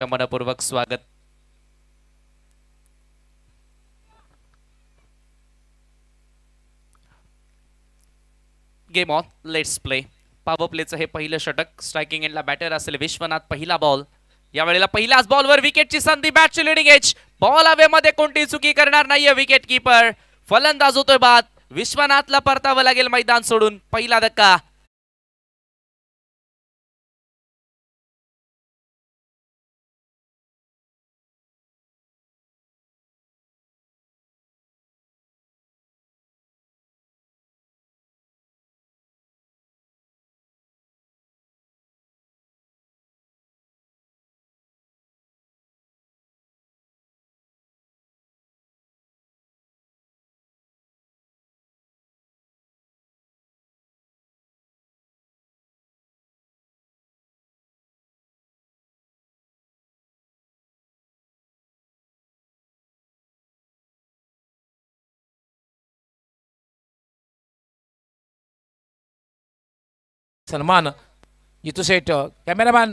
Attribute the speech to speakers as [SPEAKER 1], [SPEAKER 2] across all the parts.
[SPEAKER 1] मनपूर्वक स्वागत। Game on, let's play. Power प्लेचं हे पहिलं षटक। स्ट्रायकिंग एंडला बॅटर असेल विश्वनाथ। पहिला बॉल, या वेळेला पहिल्याच बॉलवर विकेटची संधी। बॅटची लिडिंग एज, बॉल हवेमध्ये कोणती चुकी करणार नाहीये विकेट कीपर। फलंदाज होतोय बाद। विश्वनाथला परतावं लागेल मैदान सोडून। पहिला धक्का।
[SPEAKER 2] सन्मान जितू सेठ कॅमेरामॅन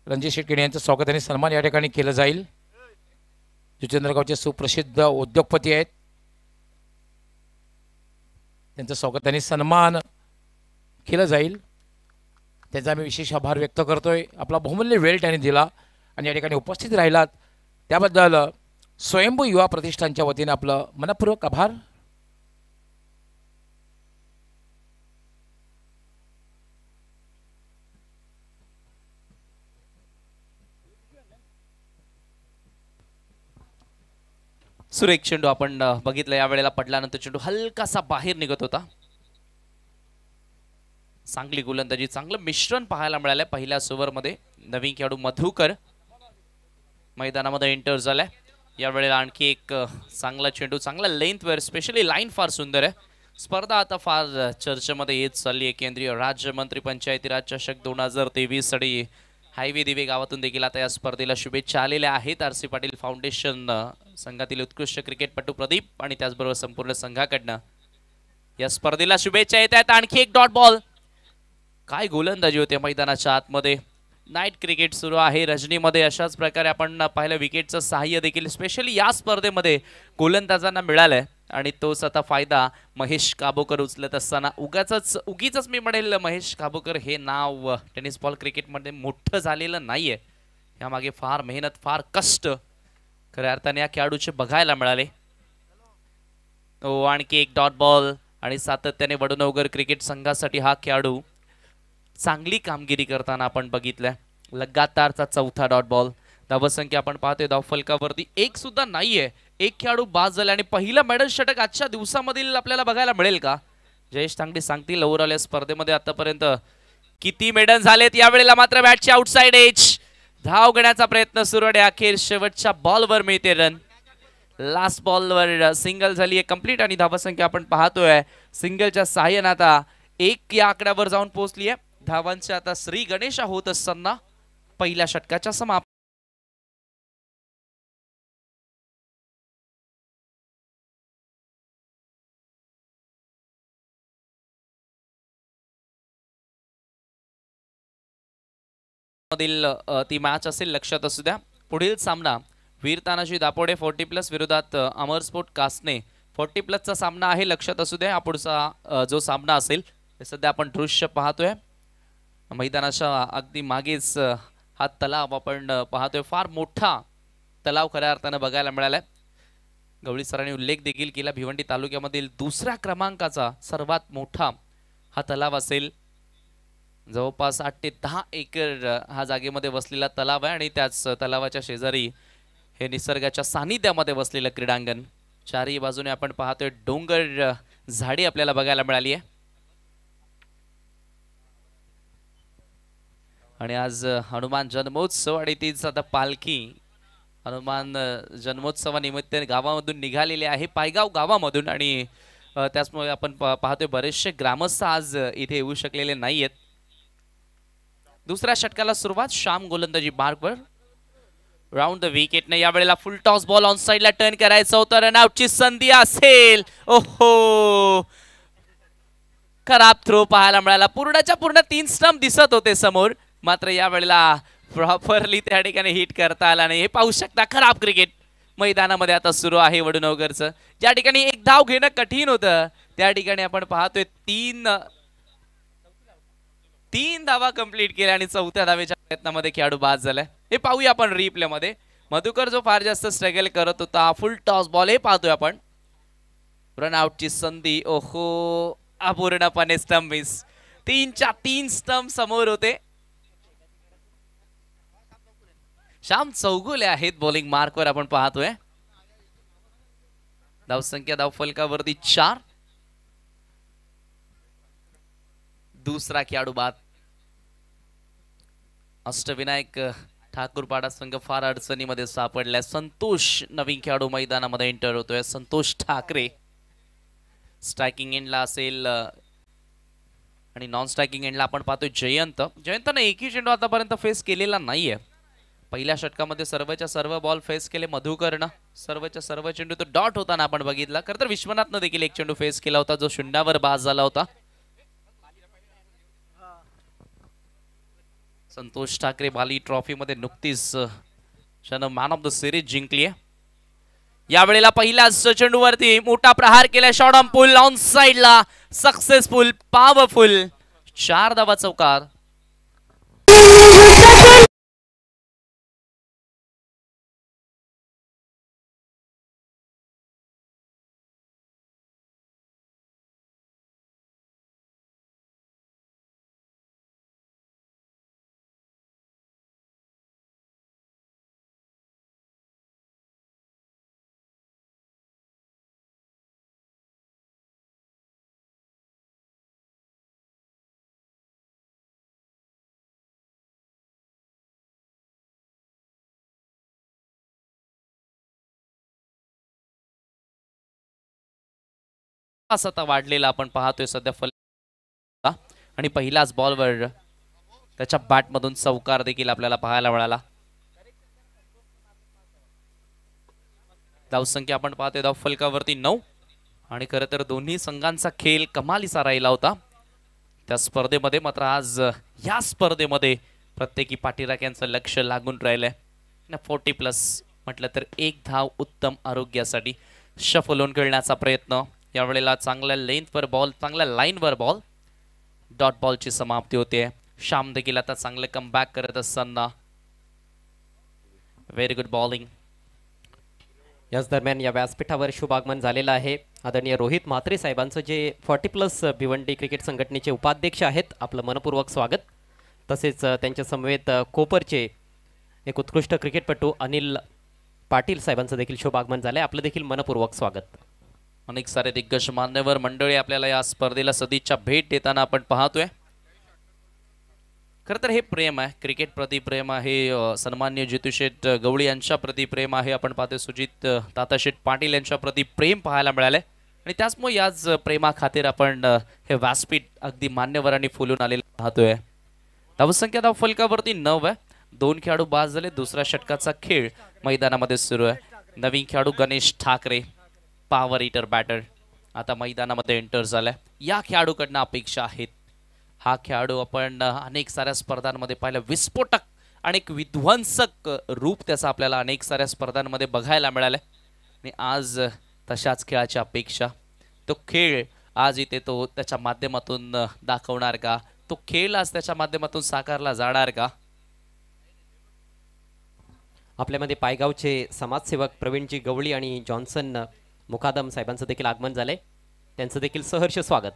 [SPEAKER 2] रणजित शेटकिणी यांचं स्वागत आणि सन्मान या ठिकाणी केलं जाईल। जुचंद्रगावचे सुप्रसिद्ध उद्योगपती आहेत, त्यांचं स्वागत आणि सन्मान केलं जाईल। त्यांचा आम्ही विशेष आभार व्यक्त करतोय। आपला बहुमूल्य वेळ त्यांनी दिला आणि या ठिकाणी उपस्थित राहिलात त्याबद्दल स्वयंभू युवा प्रतिष्ठानच्या वतीने आपलं मनपूर्वक आभार।
[SPEAKER 1] सुरेख चेंडू आपण बघितलं। या वेळेला पडल्यानंतर चेंडू हलकासा बाहेर निघत होता। चांगली गोलंदाजी, चांगलं मिश्रण पाहायला मिळालंय पहिल्या ओव्हरमध्ये। नवीन खेळाडू मधुकर मैदानामध्ये एंटर झालाय। या वेळेला आणखी एक चांगला चेंडू, चांगला लेंथवर, स्पेशली लाईन फार सुंदर आहे। स्पर्धा आता फार चर्चेमध्ये येत चालली आहे। केंद्रीय राज्यमंत्री पंचायती राज चषक 2023 साठी हायवे दिवे गावातून देखील आता या स्पर्धेला शुभेच्छा आलेल्या आहेत। आर सी पाटील फाउंडेशन संघातील उत्कृष्ट क्रिकेटपटू प्रदीप आणि त्याचबरोबर संपूर्ण संघाकडनं या स्पर्धेला शुभेच्छा येत आहेत। आणखी एक डॉट बॉल, काय गोलंदाजी होते मैदानाच्या आतमध्ये। नाईट क्रिकेट सुरू आहे रजनीमध्ये। अशाच प्रकारे आपण पाहिलं विकेटचं सहाय्य देखील स्पेशली या स्पर्धेमध्ये गोलंदाजांना मिळालंय आणि तोच आता फायदा महेश काबोकर उचलत असताना। उगीच मी म्हणेल महेश काबोकर हे नाव टेनिस बॉल क्रिकेटमध्ये मोठं झालेलं नाहीये। यामागे फार मेहनत, फार कष्ट खऱ्या अर्थाने या खेळाडूचे बघायला मिळाले। आणखी एक डॉट बॉल आणि सातत्याने वडनगर क्रिकेट संघासाठी हा खेळाडू चांगली कामगिरी करताना आपण बघितलंय। लगातारचा चौथा डॉट बॉल। धावसंख्या आपण पाहतोय धावफलकावरती एक सुद्धा नाहीये। एक खेळाडू बाद झाला आणि पहिलं मेडल षटक आजच्या दिवसामधील आपल्याला बघायला मिळेल का? जयेश तांगडी सांगतील ओव्हरऑल या स्पर्धेमध्ये आतापर्यंत किती मेडल झालेत। यावेळेला मात्र बॅटची आउटसाइड एज, धाव घेण्याचा प्रयत्न सुरू आहे। अखेर शेवटच्या बॉलवर मिळते रन। लास्ट बॉलवर सिंगल झाली आहे कंप्लीट आणि धावसंख्या आपण पाहतोय सिंगलच्या सहाय्याने आता 1 या आकड्यावर जाऊन पोहोचली आहे। धावांचे आता श्री गणेशा होत असताना पहिल्या षटकाच्या समाप्त मधील ती मॅच असेल, लक्षात असू द्या। पुढील सामना वीर तानाजी दापोडे 40+ विरोधात अमर स्पोर्ट कासने 40+चा सामना आहे, लक्षात असू द्या। हा पुढचा जो सामना असेल ते सध्या आपण दृश्य पाहतोय। मैदानाच्या अगदी मागेच हा तलाव आपण पाहतोय। फार मोठा तलाव खऱ्या अर्थानं बघायला मिळालाय। गवळी सरांनी उल्लेख देखील केला भिवंडी तालुक्यामधील दुसऱ्या क्रमांकाचा सर्वात मोठा हा तलाव असेल। जवळपास 8 ते 10 एकर हा जागेमध्ये वसलेला तलाव आहे आणि त्याच तलावाच्या शेजारी हे निसर्गाच्या सानिध्यामध्ये वसलेलं क्रीडांगण। चारही बाजूने आपण पाहतोय डोंगर, झाडी आपल्याला बघायला मिळाली आहे। आणि आज हनुमान जन्मोत्सव आणि तीच आता पालखी हनुमान जन्मोत्सवानिमित्त गावामधून निघालेली आहे, पायगाव गावामधून। आणि त्याचमुळे आपण पाहतोय बरेचसे ग्रामस्थ आज इथे येऊ शकलेले नाहीयेत। दुसऱ्या षटकाला सुरुवात, श्याम गोलंदाजी मार्कवर राउंड द विकेटने। या वेळेला फुल टॉस बॉल ऑन साइडला टर्न करायचा होता, रनआउटची संधी असेल। ओहो, खराब थ्रो पाहायला मिळाला. पूर्णच्या पूर्ण 3 स्टंप दिसत होते समोर, मात्र या वेळेला प्रॉपरली त्या ठिकाणी हिट करता आला नाही. हे पाहू शकता खराब क्रिकेट मैदानामध्ये आता सुरू आहे वडूनवरचं. ज्या ठिकाणी एक धाव घेणं कठीण होतं त्या ठिकाणी आपण पाहतोय तीन धावा कंप्लीट केल्या आणि चौथ्या धावेच्या प्रयत्नामध्ये खेळाडू बाद झालाय. हे पाहूया आपण रिप्ले मध्ये. मधुकर जो फार जास्त स्ट्रगल करत होता, फुल टॉस बॉल हे पाहतोय आपण. रनआउटची संधी, ओहो अपूर्णपणे स्टंप मिस. 3च्या 3 स्टंप समोर होते. श्याम चौगुले आहेत बॉलिंग मार्कवर आपण पाहतोय. धावसंख्या धावफलकावरती 4. दुसरा खेळाडू बाद. अष्टविनायक ठाकूरपाडा संघ फार अडचणीमध्ये सापडलाय. संतोष नवीन खेळाडू मैदानामध्ये एंटर होतोय. संतोष ठाकरे स्ट्रायकिंग एंडला असेल आणि नॉन स्ट्रायकिंग एंडला आपण पाहतोय जयंतने एकही चेंडू आतापर्यंत फेस केलेला नाहीये. पहिल्या षटकामध्ये सर्वच्या सर्व बॉल फेस केले मधुकरनं. सर्वच्या सर्व चेंडू तो डॉट होताना आपण बघितला. खरं तर विश्वनाथनं देखील एक चेंडू फेस केला होता जो शून्यावर बाद झाला होता. संतोष ठाकरे बाली ट्रॉफी मध्ये नुकतीच मॅन ऑफ द सिरीज जिंकली आहे. यावेळेला पहिल्याच चेंडूवरती मोठा प्रहार केला. शॉट ऑन पुल ऑन साइडला सक्सेसफुल पॉवरफुल 4 धावा चौकार. आता वाढलेला आपण पाहतोय सध्या फल आणि पहिल्याच बॉलवर त्याच्या बॅट मधून चौकार देखील आपल्याला पाहायला मिळाला. धावसंख्या आपण पाहतोय धावफलकावरती 9 आणि खरं तर दोन्ही संघांचा खेळ कमालीचा राहिला होता त्या स्पर्धेमध्ये. मात्र आज या स्पर्धेमध्ये प्रत्येकी पाठीराख्यांचं लक्ष लागून राहिलंय. 40+ म्हटलं तर 1 धाव उत्तम आरोग्यासाठी. शफल खेळण्याचा प्रयत्न. यावेळेला चांगल्या लेंथवर बॉल, चांगल्या लाईनवर बॉल. डॉट बॉलची समाप्ती होते. श्याम देखील आता चांगले कमबॅक करत असताना व्हेरी गुड बॉलिंग.
[SPEAKER 3] याच दरम्यान या व्यासपीठावर शुभ आगमन झालेलं आहे आदरणीय रोहित म्हात्रे साहेबांचं, जे 40+ भिवंडी क्रिकेट संघटनेचे उपाध्यक्ष आहेत. आपलं मनपूर्वक स्वागत. तसेच त्यांच्या समवेत कोपरचे एक उत्कृष्ट क्रिकेटपटू अनिल पाटील साहेबांचं देखील शुभ आगमन झालंय. आपलं देखील मनपूर्वक स्वागत.
[SPEAKER 1] अनेक सारे दिग्गज मान्यवर मंडळी आपल्याला या स्पर्धेला सदिच्छा भेट देताना आपण पाहतोय. खरं तर हे प्रेम आहे, क्रिकेट प्रति प्रेम आहे. सन्मान्य जितूशेठ गवळी यांच्या प्रति प्रेम आहे. आपण पाहतोय सुजित ताताशेठ पाटील यांच्या प्रति प्रेम पाहायला मिळालंय आणि त्याचमुळे याच प्रेमा खातीर आपण हे व्यासपीठ अगदी मान्यवरांनी फुलून आलेलं पाहतोय. धावसंख्या धावफलकावरती 9 आहे. 2 खेळाडू बाद झाले. दुसऱ्या षटकाचा खेळ मैदानामध्ये सुरू आहे. नवीन खेळाडू Ganesh Thackeray power hitter batter आता मैदानामध्ये एंटर झालाय. या खेळाडूकडनं अपेक्षा आहेत. हा खेळाडू आपण अनेक साऱ्या स्पर्धांमध्ये पाहिलं. विस्फोटक आणि एक विध्वंसक रूप त्याचा आपल्याला अनेक साऱ्या स्पर्धांमध्ये बघायला मिळालंय आणि आज तशाच खेळाची अपेक्षा. तो खेळ आज इथे तो त्याच्या माध्यमातून दाखवणार का? तो खेळ आज त्याच्या माध्यमातून साकारला जाणार का?
[SPEAKER 3] आपल्यामध्ये पायगावचे समाजसेवक प्रवीणजी गवळी आणि जॉन्सन मुकादम साहेबांचं देखील आगमन झालंय. त्यांचं देखील सहर्ष स्वागत.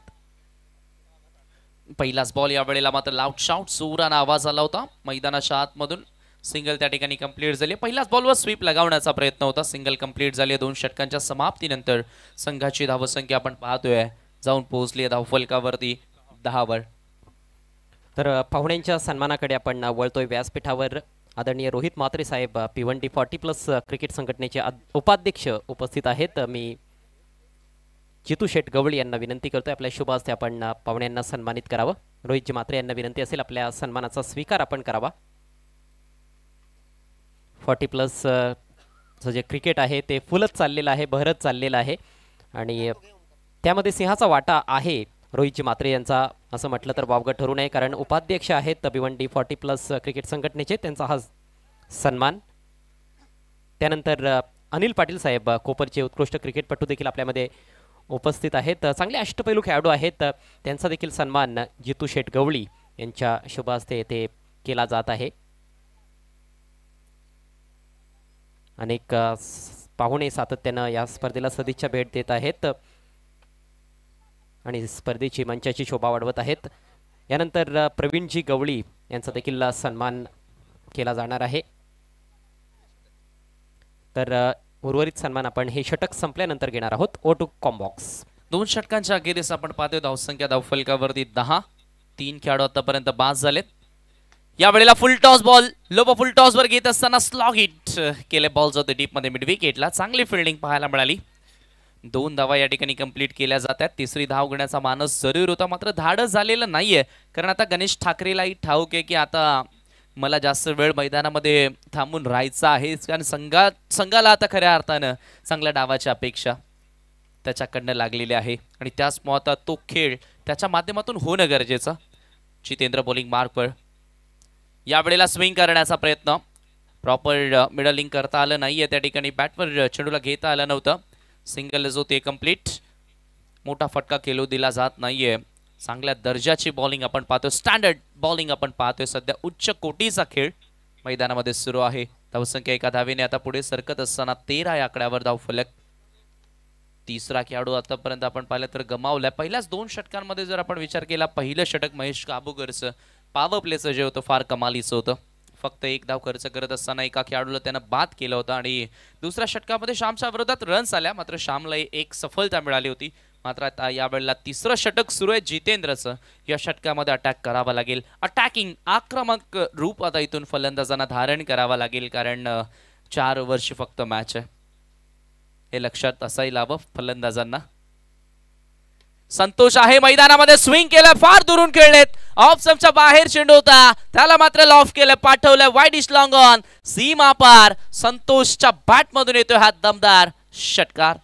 [SPEAKER 1] पहिलाच बॉल या वेळेला मात्र लाऊड शाउट जोराने आवाज आला होता मैदानाच्या आतमधून. सिंगल त्या ठिकाणी कंप्लीट झाली. पहिल्याच बॉलवर स्वीप लगावण्याचा प्रयत्न होता. सिंगल कंप्लीट झाली. 2 षटकांच्या समाप्तीनंतर संघाची धावसंख्या आपण पाहतोय जाऊन पोहोचली धावफलकावरती 10 वर.
[SPEAKER 3] तर पाहुण्यांच्या सन्मानाकडे आपण वळतोय. व्यासपीठावर आदरणीय रोहित म्हात्रे साहेब भिवंडी 40+ क्रिकेट संघटनेचे उपाध्यक्ष उपस्थित आहेत. मी जितू शेठ गवळी यांना विनंती करतोय आपल्या शुभ हस्ते आपण पाहुण्यांना सन्मानित करावं. रोहितजी म्हात्रे यांना विनंती असेल आपल्या सन्मानाचा स्वीकार आपण करावा. 40+ जे क्रिकेट आहे ते फुलत चाललेलं आहे, बहरत चाललेलं आहे आणि त्यामध्ये सिंहाचा वाटा आहे रोहितजी म्हात्रे यांचा असं म्हटलं तर वावगं ठरू नये, कारण उपाध्यक्ष आहेत भिवंडी 40+ क्रिकेट संघटनेचे, त्यांचा हा सन्मान. त्यानंतर अनिल पाटील साहेब कोपरचे उत्कृष्ट क्रिकेटपटू देखील आपल्यामध्ये उपस्थित आहेत. चांगले अष्टपैलू खेळाडू आहेत, त्यांचा देखील सन्मान जितू शेठ गवळी यांच्या शुभ हस्ते येथे केला जात आहे. अनेक पाहुणे सातत्यानं या स्पर्धेला सदिच्छा भेट देत आहेत आणि स्पर्धेची मंचाची शोभा वाढवत आहेत. यानंतर प्रवीणजी गवळी यांचा देखील सन्मान केला जाणार आहे. तर उर्वरित सन्मान आपण हे षटक संपल्यानंतर घेणार आहोत. O two combox.
[SPEAKER 1] 2 षटकांच्या अखेरीस आपण पाहतोय धावसंख्या धावफलकावरती 10. 3 खेळाडू आतापर्यंत बाद झालेत. या वेळेला फुल टॉस बॉल, लोब फुल टॉस वर घेत असताना स्लॉग हिट केले, बॉल जातो डीप मध्ये मिड विकेटला. चांगली फिल्डिंग पाहायला मिळाली. 2 धावा या ठिकाणी कंप्लीट केल्या जातात. तिसरी धाव घेण्याचा मानस जरूर होता, मात्र धाडस झालेलं नाहीये, कारण आता गणेश ठाकरेलाही ठाऊक आहे की आता मला जास्त वेळ मैदानामध्ये थांबून राहायचं आहे, कारण संघाला आता खऱ्या अर्थानं चांगल्या डावाची अपेक्षा त्याच्याकडनं लागलेली आहे आणि त्याच आता तो खेळ त्याच्या माध्यमातून होणं गरजेचं. जितेंद्र बॉलिंग मार्कवर या वेळेला स्विंग करण्याचा प्रयत्न, प्रॉपर मिडलिंग करता आलं नाहीये त्या ठिकाणी, बॅटवर चेंडूला घेता आलं नव्हतं. सिंगल जो ते कंप्लीट, मोठा फटका खेळू दिला जात नाहीये. चांगल्या दर्जाची बॉलिंग आपण पाहतोय, स्टँडर्ड बॉलिंग आपण पाहतोय. सध्या उच्च कोटीचा खेळ मैदानामध्ये सुरू आहे. धावसंख्या 1 धावेने आता पुढे सरकत असताना 13 या आकड्यावर धावफलक. तिसरा खेळाडू आतापर्यंत आपण पाहिलं तर गमावलाय. पहिल्याच 2 षटकांमध्ये जर आपण विचार केला, पहिलं षटक महेश काबूकरचं पॉवर प्लेचं जे होतं फार कमालीचं होतं. फक्त 1 धाव खर्च करत असताना एका खेळाडूला त्यानं बाद केलं होतं आणि दुसऱ्या षटकामध्ये श्यामच्या विरोधात रन्स आल्या, मात्र श्यामला एक सफलता मिळाली होती. मात्र आता यावेळेला तिसरं षटक सुरू आहे जितेंद्रचं. या षटकामध्ये अटॅक करावा लागेल, अटॅकिंग आक्रमक रूप आता इथून फलंदाजांना धारण करावा लागेल, कारण 4 वर्ष फक्त मॅच आहे, हे लक्षात असायला हवं फलंदाजांना. संतोष आहे मैदानामध्ये, स्विंग केलं, फार दुरून खेळलेत, ऑफ स्टंपच्या बाहेर चेंडू होता, त्याला मात्र लॉफ केलं, पाठवलं वाईड इश लॉंग ऑन, सीमा पार. संतोषच्या बॅट मधून येतोय हा दमदार षटकार.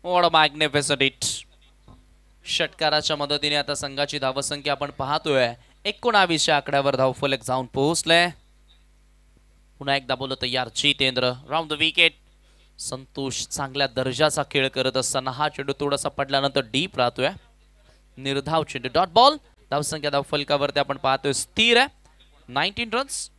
[SPEAKER 1] What a magnificent hit. षटकाराच्या मदतीने आता संघाची धावसंख्या आपण पाहतोय 19 आकड्यावर धावफलक जाऊन पोहोचले. पुन्हा एकदा बोलत तयार Jitendra, round the wicket. Santosh चांगल्या दर्जाचा खेळ करत असताना हा चेंडू थोडासा पडल्यानंतर डीप राहतोय. निर्धाव चेंडू, डॉट बॉल. धावसंख्या धावफलकावरती आपण पाहतोय स्थिर आहे, 19 रन्स.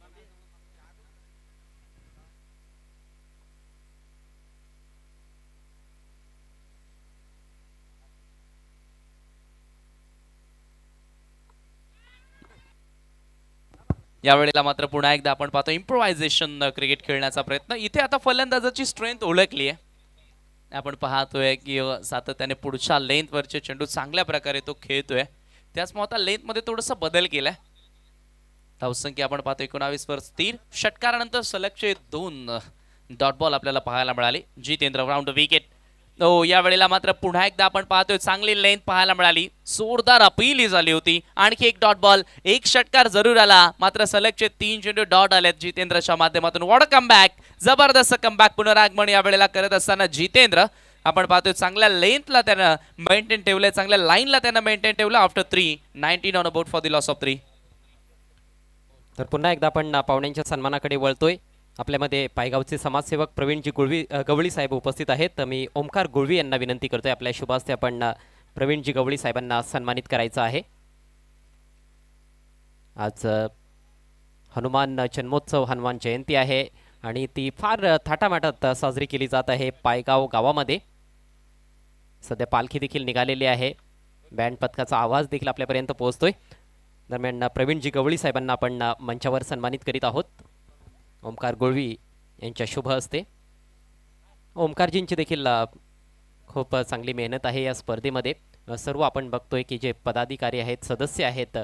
[SPEAKER 1] यावेळेला मात्र पुन्हा एकदा आपण पाहतो इम्प्रोव्हायझेशन क्रिकेट खेळण्याचा प्रयत्न. इथे आता फलंदाजाची स्ट्रेंथ ओळखली आहे. आपण पाहतोय की सातत्याने पुढच्या लेंथ वरचे चेंडू चांगल्या प्रकारे तो खेळतोय, त्याचमुळे आता लेंथ मध्ये थोडासा बदल केलाय. धावसंख्या आपण पाहतो 19 वर स्थिर. षटकारानंतर सलगचे 2 डॉट बॉल आपल्याला पाहायला मिळाले. Jitendra round wicket. या वेळेला मात्र पुन्हा एकदा आपण पाहतोय चांगली लेंथ पाहायला मिळाली, जोरदार अपील झाली होती. आणखी एक डॉट बॉल, एक षटकार जरूर आला, मात्र सलगचे 3 चेंडू डॉट आलेत जितेंद्रच्या माध्यमातून. वॉट अ कमबॅक, जबरदस्त कमबॅक, पुनरागमन या वेळेला करत असताना जितेंद्र. आपण पाहतोय चांगल्या लेंथला त्यानं मेंटेन ठेवलंय, चांगल्या लाईनला त्यानं मेंटेन ठेवलं. After 3, 19 on a board for the loss of 3.
[SPEAKER 3] तर पुन्हा एकदा आपण पाहुण्यांच्या सन्मानाकडे वळतोय. आपल्यामध्ये पायगावचे समाजसेवक प्रवीणजी गवळी साहेब उपस्थित आहेत. मी ओमकार गुळवी यांना विनंती करतोय, आपल्या शुभ हस्ते आपण प्रवीणजी गवळी साहेबांना सन्मानित करायचं आहे. आज हनुमान जन्मोत्सव, हनुमान जयंती आहे आणि ती फार थाटामाटात साजरी केली जात आहे पायगाव गावामध्ये. सध्या पालखी देखील निघालेली आहे, बँड पथकाचा आवाज देखील आपल्यापर्यंत पोहोचतोय. दरम्यान प्रवीणजी गवळी साहेबांना आपण मंचावर सन्मानित करीत आहोत ओमकार गुळवी यांच्या शुभ हस्ते. ओमकारजींची देखील खूप चांगली मेहनत आहे या स्पर्धेमध्ये. सर्व आपण बघतोय की जे पदाधिकारी आहेत, सदस्य आहेत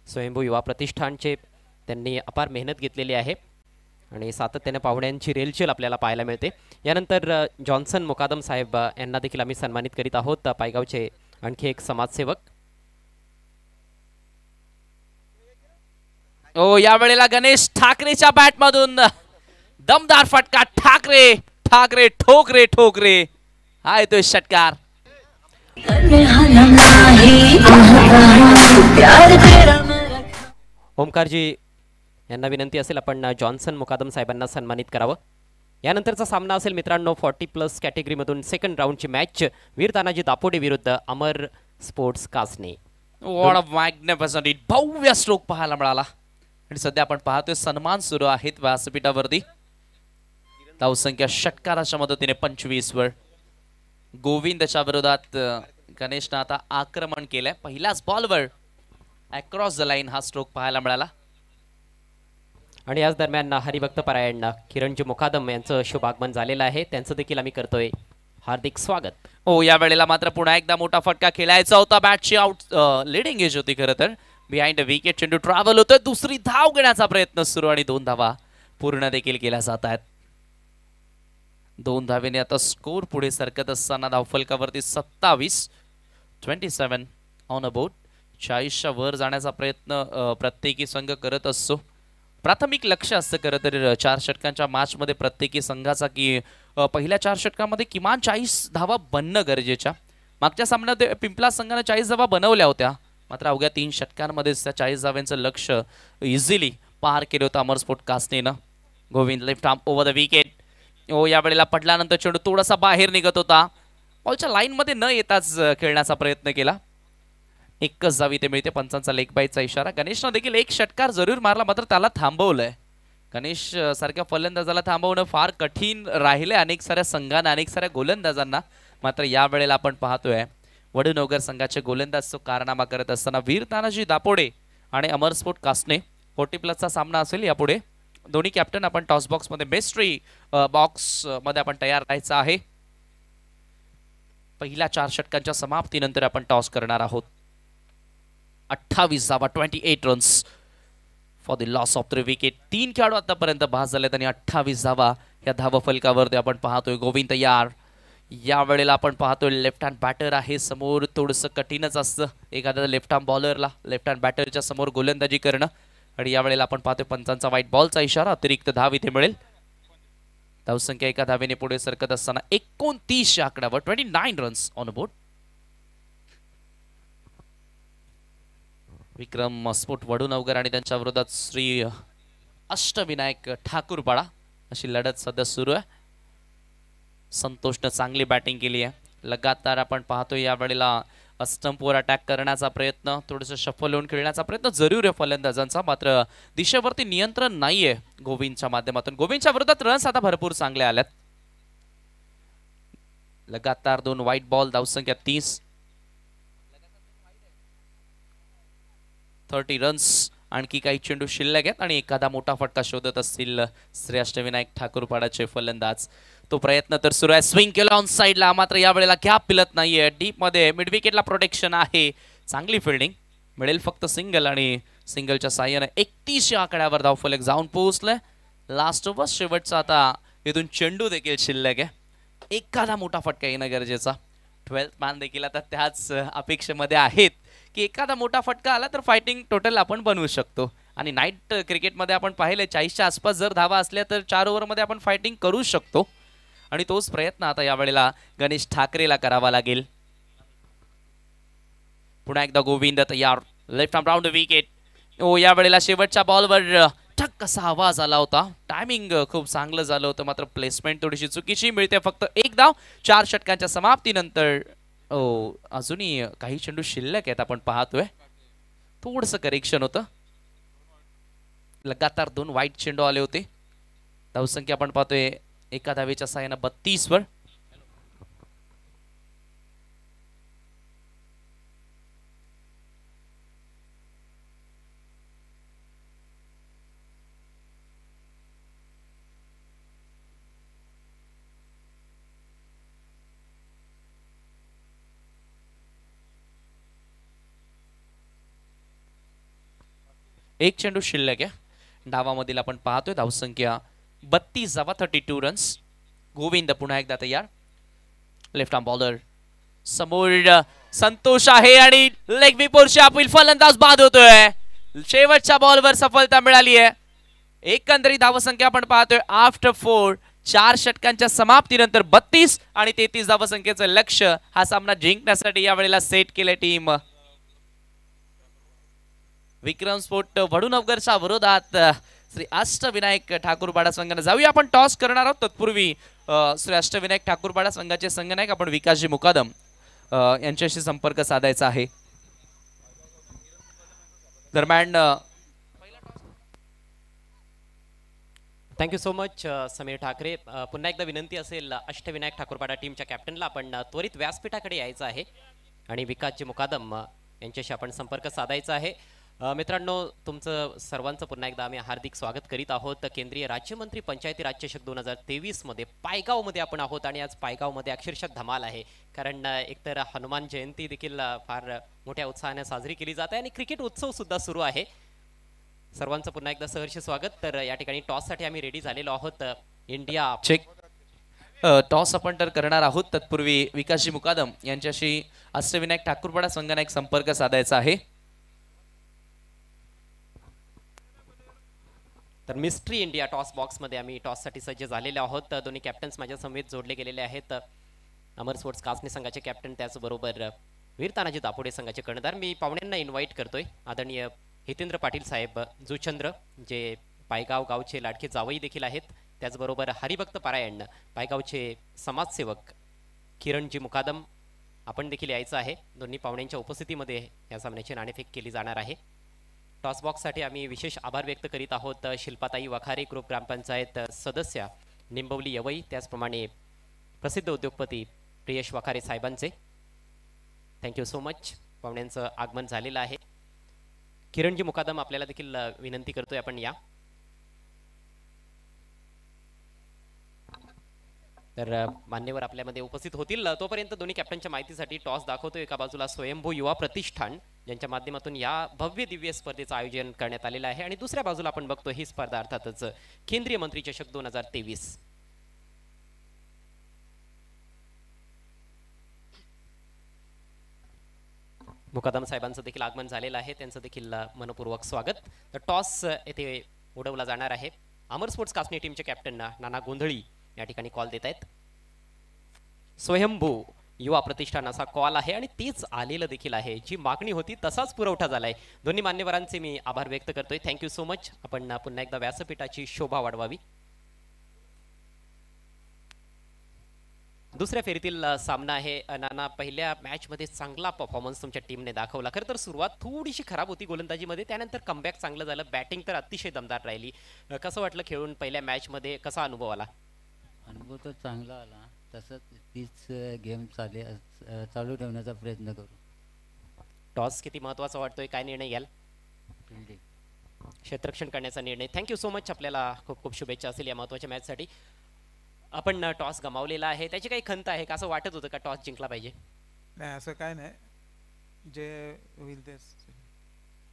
[SPEAKER 3] स्वयंभू युवा प्रतिष्ठानचे, त्यांनी अपार मेहनत घेतलेली आहे आणि सातत्याने पाहुण्यांची रेलचेल आपल्याला पाहायला मिळते. यानंतर जॉन्सन मुकादम साहेब यांना देखील आम्ही सन्मानित करीत आहोत. पायगावचे आणखी एक समाजसेवक.
[SPEAKER 1] ओ यावेळेला गणेश ठाकरेच्या बॅट मधून दमदार फटका. ठाकरे ठाकरे ठोकरे ठोकरे हा येतोय षटकार.
[SPEAKER 3] ओमकारजी यांना विनंती असेल आपण जॉन्सन मुकादम साहेबांना सन्मानित करावं. यानंतरचा सामना असेल मित्रांनो 40+ कॅटेगरीमधून सेकंड राऊंडची मॅच वीर तानाजी दापोडे विरुद्ध Amar sports Kasne.
[SPEAKER 1] What a magnificent hit. भव्य स्ट्रोक पाहायला मिळाला आणि सध्या आपण पाहतोय सन्मान सुरू आहेत व्यासपीठावरती. धावसंख्या षटकाराच्या मदतीने 25 वर. गोविंदच्या विरोधात गणेशनं आता आक्रमण केलंय. पहिल्याच बॉलवर अक्रॉस द लाईन हा स्ट्रोक पाहायला मिळाला.
[SPEAKER 3] आणि याच दरम्यान हरिभक्त परायण किरणजी मुकादम यांचं शुभ आगमन झालेलं आहे. त्यांचं देखील आम्ही करतोय हार्दिक स्वागत.
[SPEAKER 1] हो या वेळेला मात्र पुन्हा एकदा मोठा फटका खेळायचा होता. बॅटची आउट लिडिंग एज होती खरं तर. बिहाइंड विकेट चेंडू ट्रॅव्हल होतोय. दुसरी धाव घेण्याचा प्रयत्न सुरू आणि 2 धावा पूर्ण देखील केल्या जात आहेत. 2 धावेने आता स्कोर पुढे सरकत असताना धावफलकावरती 27 ऑन अ बोर्ड. 40च्या वर जाण्याचा प्रयत्न प्रत्येकी संघ करत असतो. प्राथमिक लक्ष असतं खरं तर 4 षटकांच्या मॅचमध्ये प्रत्येकी संघाचा की पहिल्या 4 षटकांमध्ये किमान 40 धावा बनणं गरजेच्या. मागच्या सामन्यात पिंपला संघाने 40 धावा बनवल्या होत्या, मात्र अवघ्या 3 षटकांमध्येच त्या 40 धाव्यांचं लक्ष इझिली पार केलं होतं अमर स्पोर्ट कासनेनं. Govind left arm over the wicket. Oh या वेळेला पडल्यानंतर चेंडू थोडासा बाहेर निघत होता. बॉलच्या लाईनमध्ये न येताच खेळण्याचा प्रयत्न केला. एकच जावी ते मिळते. पंचांचा लेग बाईचा इशारा. गणेशनं देखील एक षटकार जरूर मारला, मात्र त्याला थांबवलंय. गणेश सारख्या फलंदाजाला थांबवणं फार कठीण राहिले अनेक साऱ्या संघांना, अनेक साऱ्या गोलंदाजांना. मात्र या वेळेला आपण पाहतोय वडूनगर संघाचे गोलंदाज तो कारनामा करत असताना वीर तानाजी दापोडे आणि अमर स्पोर्ट कासने 40+ सामना असेल यापुढे. दोन्ही कॅप्टन आपण टॉस बॉक्स मध्ये मिस्ट्री बॉक्स मध्ये आपण तयार राहायचं आहे. पहिल्या 4 षटकांच्या समाप्तीनंतर आपण टॉस करणार आहोत. 28 धावा 28 runs for the loss of 3 wicket. 3 खेळाडू आतापर्यंत बाद झालेत आणि 28 धावा या धावफलकावरती आपण पाहतोय. गोविंद तयार. या वेळेला आपण पाहतोय लेफ्ट हँड बॅटर आहे समोर. थोडंसं कठीणच असतं एखाद्या लेफ्ट हँड बॉलरला लेफ्ट हँड बॅटरच्या समोर गोलंदाजी करणं. आणि या वेळेला आपण पाहतोय पंचांचा व्हाईट बॉलचा इशारा. अतिरिक्त धाव इथे मिळेल. धावसंख्या एका धावेने पुढे सरकत असताना 29 आकड्यावर 29 runs on board. Vikram sport Vadunagar आणि त्यांच्या विरोधात श्री अष्टविनायक ठाकूरपाडा अशी लढत सध्या सुरू आहे. संतोषनं चांगली बॅटिंग केली आहे. लगातार आपण पाहतोय या वेळेला स्टंपवर अटॅक करण्याचा प्रयत्न, थोडंसं शफल होऊन खेळण्याचा प्रयत्न जरूर आहे फलंदाजांचा, मात्र दिशेवरती नियंत्रण नाहीये गोविंदच्या माध्यमातून. गोविंदच्या विरोधात रन्स आता भरपूर चांगले आल्यात. लगातार 2 व्हाईट बॉल. धावसंख्या 30 रन्स. आणखी काही चेंडू शिल्लक आहेत आणि एखादा मोठा फटका शोधत असतील श्री अष्टविनायक ठाकूरपाडाचे फलंदाज. तो प्रयत्न तर सुरू आहे. स्विंग केला ऑन साईडला, मात्र या वेळेला गॅप पिलत नाहीये. डीप मध्ये मिड विकेटला प्रोटेक्शन आहे. चांगली फिल्डिंग मिळेल. फक्त सिंगल आणि सिंगलच्या साह्याने 31 आकड्यावर धावफलक जाऊन पोहोचलंय. लास्ट ओव्हर शेवटचा आता इथून चेंडू देखील शिल्लक आहे. एखादा मोठा फटका येणं गरजेचा. 12th मॅन देखील आता त्याच अपेक्षेमध्ये आहेत की एखादा मोठा फटका आला तर फायटिंग टोटल आपण बनवू शकतो. आणि नाईट क्रिकेटमध्ये आपण पाहिले 40च्या आसपास जर धावा असल्या तर 4 ओव्हरमध्ये आपण फायटिंग करू शकतो. आणि तोच प्रयत्न आता यावेळेला गणेश ठाकरेला करावा लागेल. पुन्हा एकदा गोविंद तयार. Left arm round wicket. Oh या वेळेला शेवटच्या बॉलवर ठक असा आवाज आला होता. टायमिंग खूप चांगलं झालं होतं, मात्र प्लेसमेंट थोडीशी चुकीची. मिळते फक्त 1 धाव 4 षटकांच्या समाप्तीनंतर. अजूनही काही चेंडू शिल्लक आहेत आपण पाहतोय. थोडंसं करेक्शन होतं. लगातार 2 वाईट चेंडू आले होते. धावसंख्या आपण पाहतोय एका धावेच्या साह्यानं 32 वर. एक चेंडू शिल्लक आहे डावामधील. आपण पाहतोय धावसंख्या 32 धावा, 32 रन्स. गोविंद पुन्हा एकदा तयार. लेफ्ट आर्म बॉलर समोर संतोष आहे आणि लेग बिफोरच्या अपील फलंदाज बाद होतोय. शेवटच्या बॉलवर सफलता मिळाली आहे. एकंदरीत धावसंख्या आपण पाहतोय आफ्टर 4 4 षटकांच्या समाप्तीनंतर 32 आणि 33 धावसंख्येचं लक्ष्य हा सामना जिंकण्यासाठी यावेळेला सेट केले टीम विक्रम स्पोर्ट वडूनवगरच्या विरोधात श्री अष्टविनायक ठाकूरपाडा संघाने. जाऊया आपण टॉस करणार आहोत. तत्पूर्वी श्री अष्टविनायक ठाकूरपाडा संघाचे संघनायक आपण विकासजी मुकादम यांच्याशी संपर्क साधायचा आहे. दरम्यान
[SPEAKER 3] thank you so much Sameer Thackeray. पुन्हा एकदा विनंती असेल अष्टविनायक ठाकूरपाडा टीमच्या कॅप्टनला आपण त्वरित व्यासपीठाकडे यायचं आहे आणि विकासजी मुकादम यांच्याशी आपण संपर्क साधायचा आहे. मित्रांनो, तुमचं सर्वांचं पुन्हा एकदा आम्ही हार्दिक स्वागत करीत आहोत. केंद्रीय राज्यमंत्री पंचायती राज चषक 2023 मध्ये पायगावमध्ये आपण आहोत आणि आज पायगावमध्ये अक्षरशः धमाल आहे. कारण एकतर हनुमान जयंती देखील फार मोठ्या उत्साहाने साजरी केली जाते आणि क्रिकेट उत्सव सुद्धा सुरू आहे. सर्वांचं पुन्हा एकदा सहर्ष स्वागत. तर या ठिकाणी टॉससाठी आम्ही रेडी झालेलो आहोत. इंडिया
[SPEAKER 1] चेक टॉस आपण तर करणार आहोत. तत्पूर्वी विकासजी मुकादम यांच्याशी अष्टविनायक ठाकूरपाडा संघाने एक संपर्क साधायचा आहे.
[SPEAKER 3] तर मिस्ट्री इंडिया टॉस बॉक्समध्ये आम्ही टॉससाठी सज्ज झालेले आहोत. दोन्ही कॅप्टन्स माझ्या समेत जोडले गेलेले आहेत. अमर स्पोर्ट्स कासनी संघाचे कॅप्टन, त्याचबरोबर वीर तानाजी दापोडे संघाचे कर्णधार. मी पाहुण्यांना इन्व्हाइट करतोय. आदरणीय हितेंद्र पाटील साहेब जुचंद्र, जे पायगाव गावचे लाडके जावई देखील आहेत. त्याचबरोबर हरिभक्त पारायण पायगावचे समाजसेवक किरणजी मुकादम, आपण देखील यायचं आहे. दोन्ही पाहुण्यांच्या उपस्थितीमध्ये या सामन्याची नाणेफेक केली जाणार आहे. टॉस बॉक्ससाठी आम्ही विशेष आभार व्यक्त करीत आहोत शिल्पाताई वखारे, ग्रुप ग्रामपंचायत सदस्य निंबवली यवई, त्याचप्रमाणे प्रसिद्ध उद्योगपती प्रियेश वखारे साहेबांचे. Thank you so much. पाहुण्यांचं आगमन झालेलं आहे. किरणजी मुकादम, आपल्याला देखील विनंती करतोय आपण या. तर मान्यवर आपल्यामध्ये उपस्थित होतील. तोपर्यंत दोन्ही कॅप्टनच्या माहितीसाठी टॉस दाखवतो. एका बाजूला स्वयंभू युवा प्रतिष्ठान ज्यांच्या माध्यमातून या भव्य दिव्य स्पर्धेचं आयोजन करण्यात आलेलं आहे आणि दुसऱ्या बाजूला आपण बघतो ही स्पर्धा अर्थातच केंद्रीय मंत्री चषक 2023. मुकादम साहेबांचं देखील आगमन झालेलं आहे. त्यांचं देखील मनपूर्वक स्वागत. तर टॉस येथे उडवला जाणार आहे. अमर स्पोर्ट्स कासनी टीमचे कॅप्टन नाना गोंधळी या ठिकाणी कॉल देत आहेत. स्वयंभू युवा प्रतिष्ठान असा कॉल आहे आणि तेच आलेलं देखील आहे. जी मागणी होती तसाच पुरवठा झालाय. दोन्ही मान्यवरांचे मी आभार व्यक्त करतोय. Thank you so much. आपण पुन्हा एकदा व्यासपीठाची शोभा वाढवावी. दुसऱ्या फेरीतील सामना आहे. नाना, पहिल्या मॅचमध्ये चांगला परफॉर्मन्स तुमच्या टीमने दाखवला. खरं तर सुरुवात थोडीशी खराब होती गोलंदाजीमध्ये, त्यानंतर कमबॅक चांगलं झालं. बॅटिंग तर अतिशय दमदार राहिली. कसं वाटलं खेळून पहिल्या मॅचमध्ये? कसा अनुभव आला?
[SPEAKER 4] अनुभव तर चांगला आला. तसंच तीच गेम चालू ठेवण्याचा प्रयत्न करू.
[SPEAKER 3] टॉस किती महत्त्वाचा वाटतोय? काय निर्णय घ्याल?
[SPEAKER 4] फिल्डिंग.
[SPEAKER 3] क्षेत्ररक्षण करण्याचा निर्णय. Thank you so much. आपल्याला खूप खूप शुभेच्छा असेल या महत्त्वाच्या मॅचसाठी. आपण टॉस गमावलेला आहे, त्याची काही खंत आहे का? असं वाटत होतं का टॉस जिंकला पाहिजे?
[SPEAKER 5] नाही, असं काय नाही. जे होईल तेच.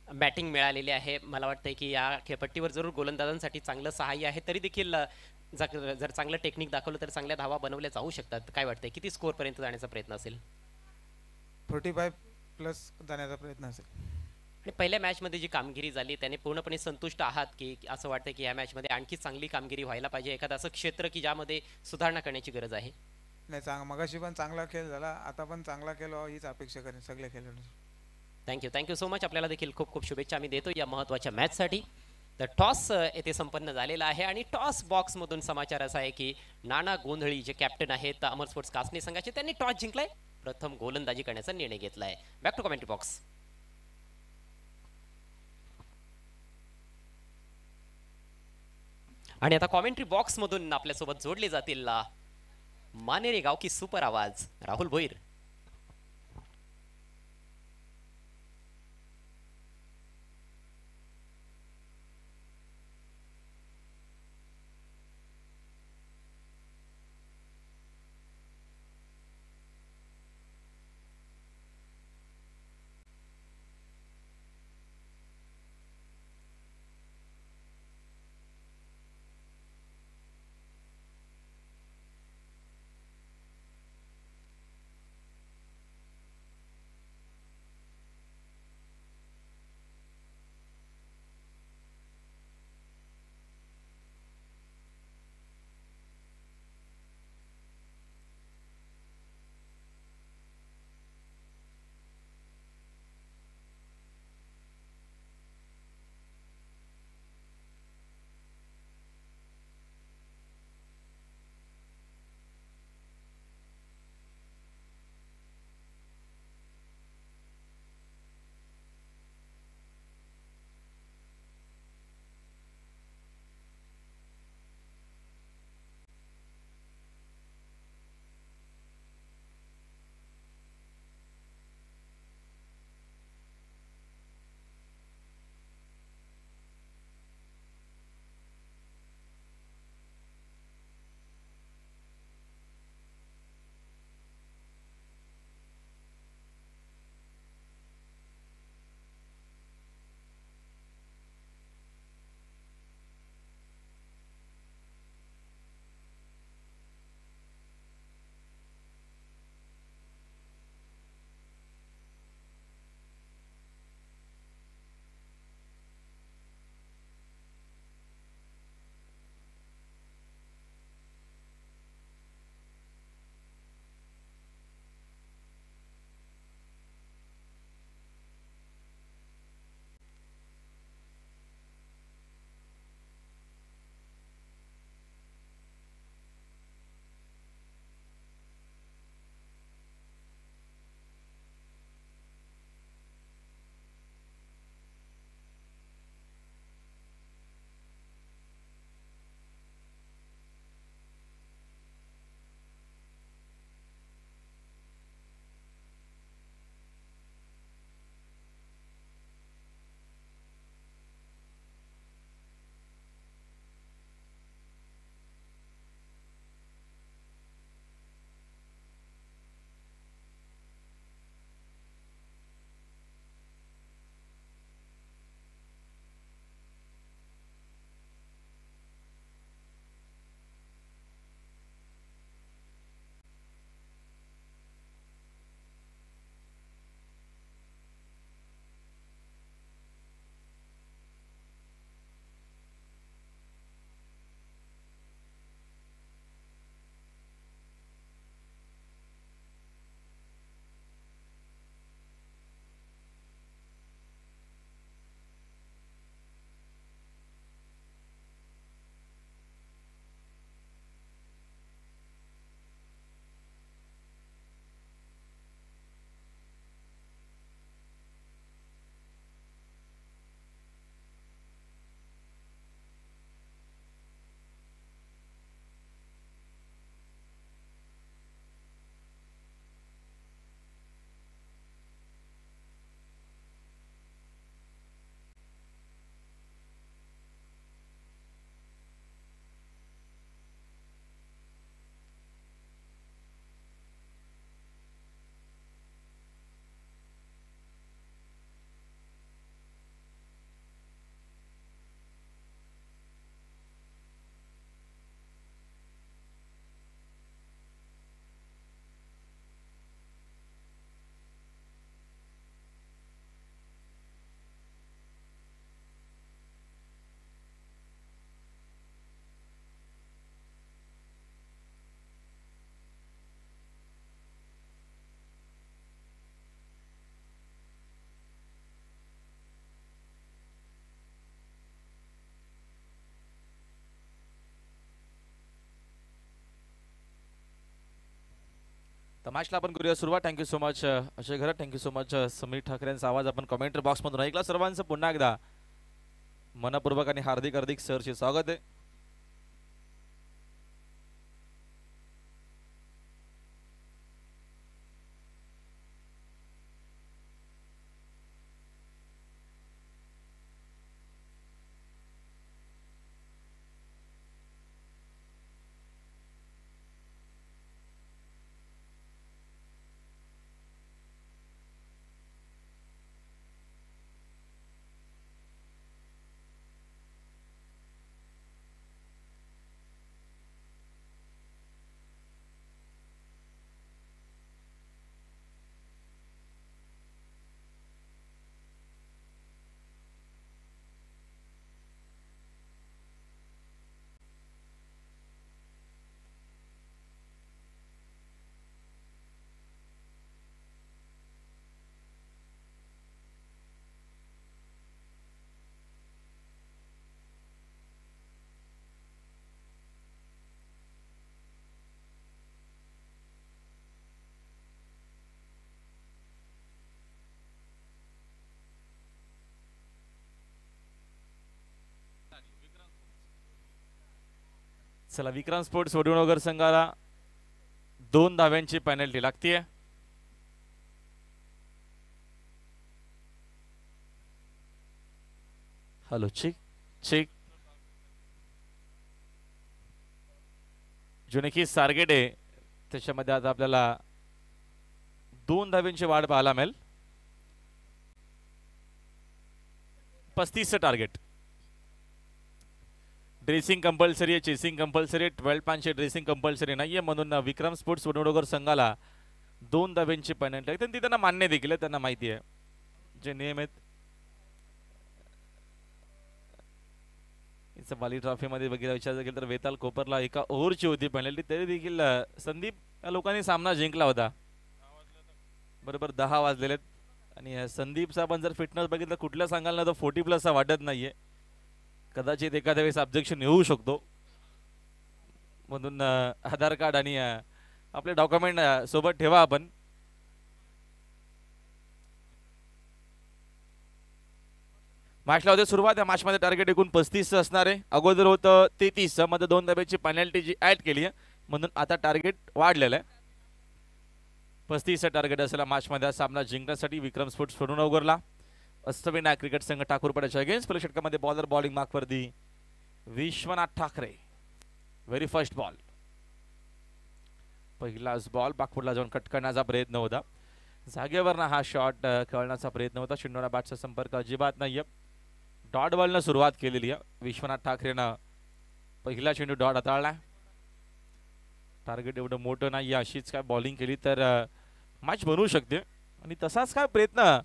[SPEAKER 3] बॅटिंग मिळालेली आहे. मला वाटतंय की या खेळपट्टीवर जरूर गोलंदाजांसाठी चांगलं सहाय्य आहे. तरी देखील जर चांगलं टेक्निक दाखवलं तर चांगल्या धावा बनवल्या जाऊ शकतात. काय वाटतंय, किती स्कोअर पर्यंत जाण्याचा प्रयत्न असेल?
[SPEAKER 5] 45+ जाण्याचा प्रयत्न असेल.
[SPEAKER 3] आणि पहिल्या मॅचमध्ये जी कामगिरी झाली त्याने पूर्णपणे संतुष्ट आहात की असं वाटतं की या मॅचमध्ये आणखी चांगली कामगिरी व्हायला पाहिजे? एखादं असं क्षेत्र की ज्यामध्ये सुधारणा करण्याची गरज आहे?
[SPEAKER 5] नाही, मगाशी पण चांगला खेळ झाला, आता पण चांगला खेळ व्हावा हीच अपेक्षा करेन सगळे खेळाडू.
[SPEAKER 3] Thank you so much. आपल्याला देखील खूप खूप शुभेच्छा आम्ही देतो या महत्त्वाच्या मॅचसाठी. तर टॉस येथे संपन्न झालेला आहे आणि टॉस बॉक्समधून समाचार असा आहे की नाना गोंधळी जे कॅप्टन आहेत अमर स्पोर्ट्स कासनी संघाचे, त्यांनी टॉस जिंकलाय. प्रथम गोलंदाजी करण्याचा निर्णय घेतलाय. Back to commentary box. आणि आता कॉमेंट्री बॉक्स मधून आपल्यासोबत जोडले जातील मानेरे गाव की सुपर आवाज राहुल भोईर.
[SPEAKER 6] तर मॅचला आपण करूया सुरुवात. Thank you so much Ajay Gharat, thank you so much Sameer Thakare यांचा आवाज आपण कमेंट बॉक्समधून ऐकला. सर्वांचं पुन्हा एकदा मनपूर्वक आणि हार्दिक हार्दिक सरचे स्वागत आहे. चला, विक्रांत स्पोर्ट्स वडूणनगर संघाला 2 धाव्यांची पेनल्टी लागतीये. हॅलो, चिक चिक जुनेकी सारगेडे, त्याच्यामध्ये आता आपल्याला 2 धाव्यांची वाढ पाहायला मिळेल. 35चं टार्गेट. ड्रेसिंग कंपल्सरी आहे, चेसिंग कंपल्सरी आहे, 12 पानचे ड्रेसिंग कंपल्सरी नाहीये, म्हणून विक्रम स्पोर्ट्स वडूणनगर संघाला 2 धाव्यांची पेनल्टी आहे. ती त्यांना मान्य देखील आहे, त्यांना माहिती आहे जे नियम आहेत. वाली ट्रॉफीमध्ये वगैरे विचारायचं गेलं तर वेताल कोपरला एका ओव्हरची होती पेनल्टी, तरी देखील संदीप या लोकांनी सामना जिंकला होता. बरोबर 10 वाजलेले आणि संदीपचा पण जर फिटनेस बघितलं कुठल्या सांगायला तर 40+ वाटत नाहीये. कदाचित एखाद्या वेळेस ऑब्जेक्शन येऊ शकतो, म्हणून आधार कार्ड आणि आपले डॉक्युमेंट सोबत ठेवा आपण. मॅचला होते सुरुवात. या मॅचमध्ये टार्गेट एकूण 35 असणार आहे. अगोदर होतं 33 मध्ये 2 धाब्याची पेनल्टी जी ऍड केली आहे, म्हणून आता टार्गेट वाढलेलं आहे. 35 टार्गेट असलेला मॅचमध्ये सामना जिंकण्यासाठी विक्रम स्पोर्ट्स वडूणनगरला अष्टविनायक क्रिकेट संघ ठाकूरपाड्याच्या अगेन्स्ट. पहिल्या षटकामध्ये बॉलर बॉलिंग मार्कवरती Vishwanath Thakare. Very first ball, पहिलाच बॉल बाकफुटला जाऊन कट करण्याचा प्रयत्न होता. जागेवरनं हा शॉट खेळण्याचा प्रयत्न होता. चेंडूला बॅटचा संपर्क अजिबात नाहीये. डॉट बॉलनं सुरुवात केलेली आहे. विश्वनाथ ठाकरेनं पहिला चेंडू डॉट हाताळला. टार्गेट एवढं मोठं नाही, अशीच काय बॉलिंग केली तर मॅच बनवू शकते आणि तसाच काय प्रयत्न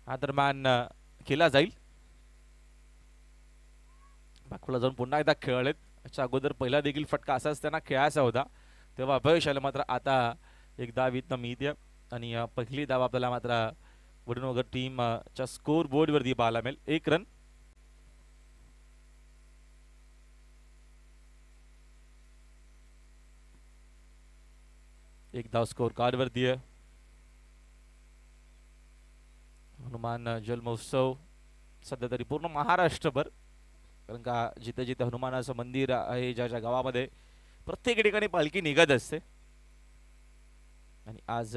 [SPEAKER 6] हा दरम्यान केला जाईल. बाकूला जाऊन पुन्हा एकदा खेळलेत. याच्या अगोदर पहिला देखील फटका असाच त्यांना खेळायचा होता, तेव्हा अपयश आलं. मात्र आता एक धाव इथं मिळते आणि पहिली धाव आपल्याला मात्र वडूणनगर टीमच्या स्कोर बोर्डवरती पाहायला मिळेल. 1 रन. एक धाव स्कोर कार्डवरती आहे. हनुमान जल महोत्सव सध्या तरी पूर्ण महाराष्ट्रभर, कारण का जिथे जिथे हनुमानाचं मंदिर आहे, ज्या ज्या गावामध्ये प्रत्येक ठिकाणी पालखी निघत असते. आणि आज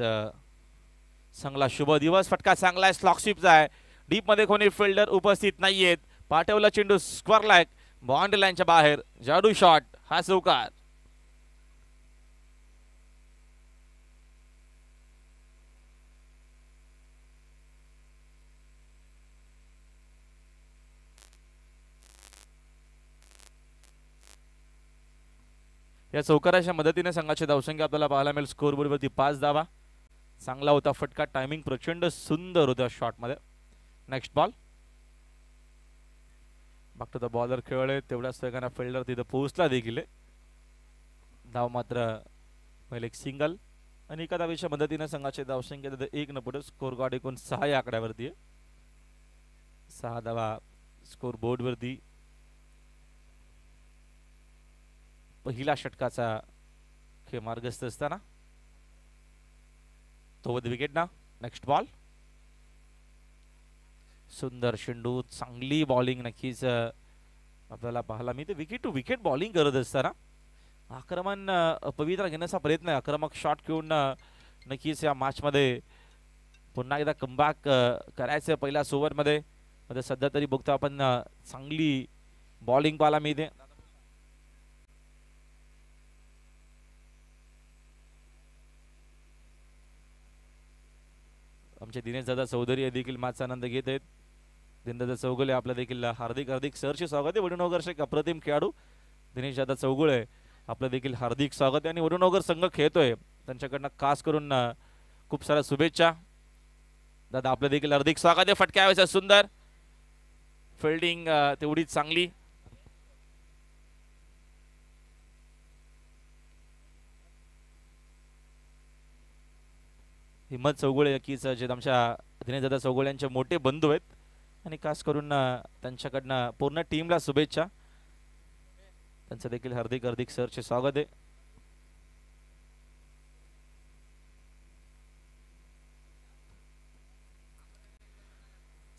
[SPEAKER 6] चांगला शुभ दिवस. फटका चांगला आहे, स्लॉकशिपचा आहे. डीप मध्ये कोणी फिल्डर उपस्थित नाहीयेत. पाठवला चेंडू स्क्वेअर लाईक बाउंड्री लाईनच्या बाहेर. जादू शॉट, हा चौकार. या चौकाराच्या मदतीने संघाची धावसंख्या आपल्याला पाहायला मिळेल स्कोर बोर्डवरती 5 धावा. चांगला होता फटका, टायमिंग प्रचंड सुंदर होता शॉट मध्ये. Next ball. बघतो तर बॉलर खेळले तेवढ्याच वेगाने फिल्डर तिथे पोहोचला देखील. धाव मात्र पहिले एक सिंगल आणि एका धावेच्या मदतीने संघाची धावसंख्या तिथे 1 न पुढे स्कोर गार्ड एकूण 6 या आकड्यावरती आहे. 6 धावा स्कोर बोर्डवरती. पहिला षटकाचा खेळ मार्गस्थ असताना तो विथ विकेट ना. Next ball. सुंदर चेंडू, चांगली बॉलिंग नक्कीच आपल्याला पाहायला मिळते. विकेट टू विकेट बॉलिंग करत असताना आक्रमण पवित्रा घेण्याचा प्रयत्न आहे. आक्रमक शॉट घेऊन नक्कीच या मॅचमध्ये पुन्हा एकदा कमबॅक करायचं पहिल्या ओव्हरमध्ये. मध्ये सध्या तरी बघतो आपण चांगली बॉलिंग पाहायला मिळते. आमचे दिनेश दादा चौधरी देखील मॅचचा आनंद घेत आहेत. दिनदादा चौगुले आपलं देखील हार्दिक हार्दिक सरचे स्वागत आहे. वडूनगर एक अप्रतिम खेळाडू दिनेश दादा चौगुले आपलं देखील हार्दिक स्वागत आहे. आणि वडूनगर संघ खेळतोय त्यांच्याकडनं खास करून खूप साऱ्या शुभेच्छा. दादा आपलं देखील हार्दिक स्वागत आहे. फटक्या व्हायचा सुंदर फिल्डिंग तेवढीच चांगली. हिम्मत चौगुळे नक्कीच जे आमच्या दिनेश दादा चौगुळे यांचे मोठे बंधू आहेत आणि खास करून त्यांच्याकडनं पूर्ण टीमला शुभेच्छा. त्यांचं देखील हार्दिक हार्दिक सरचे स्वागत आहे.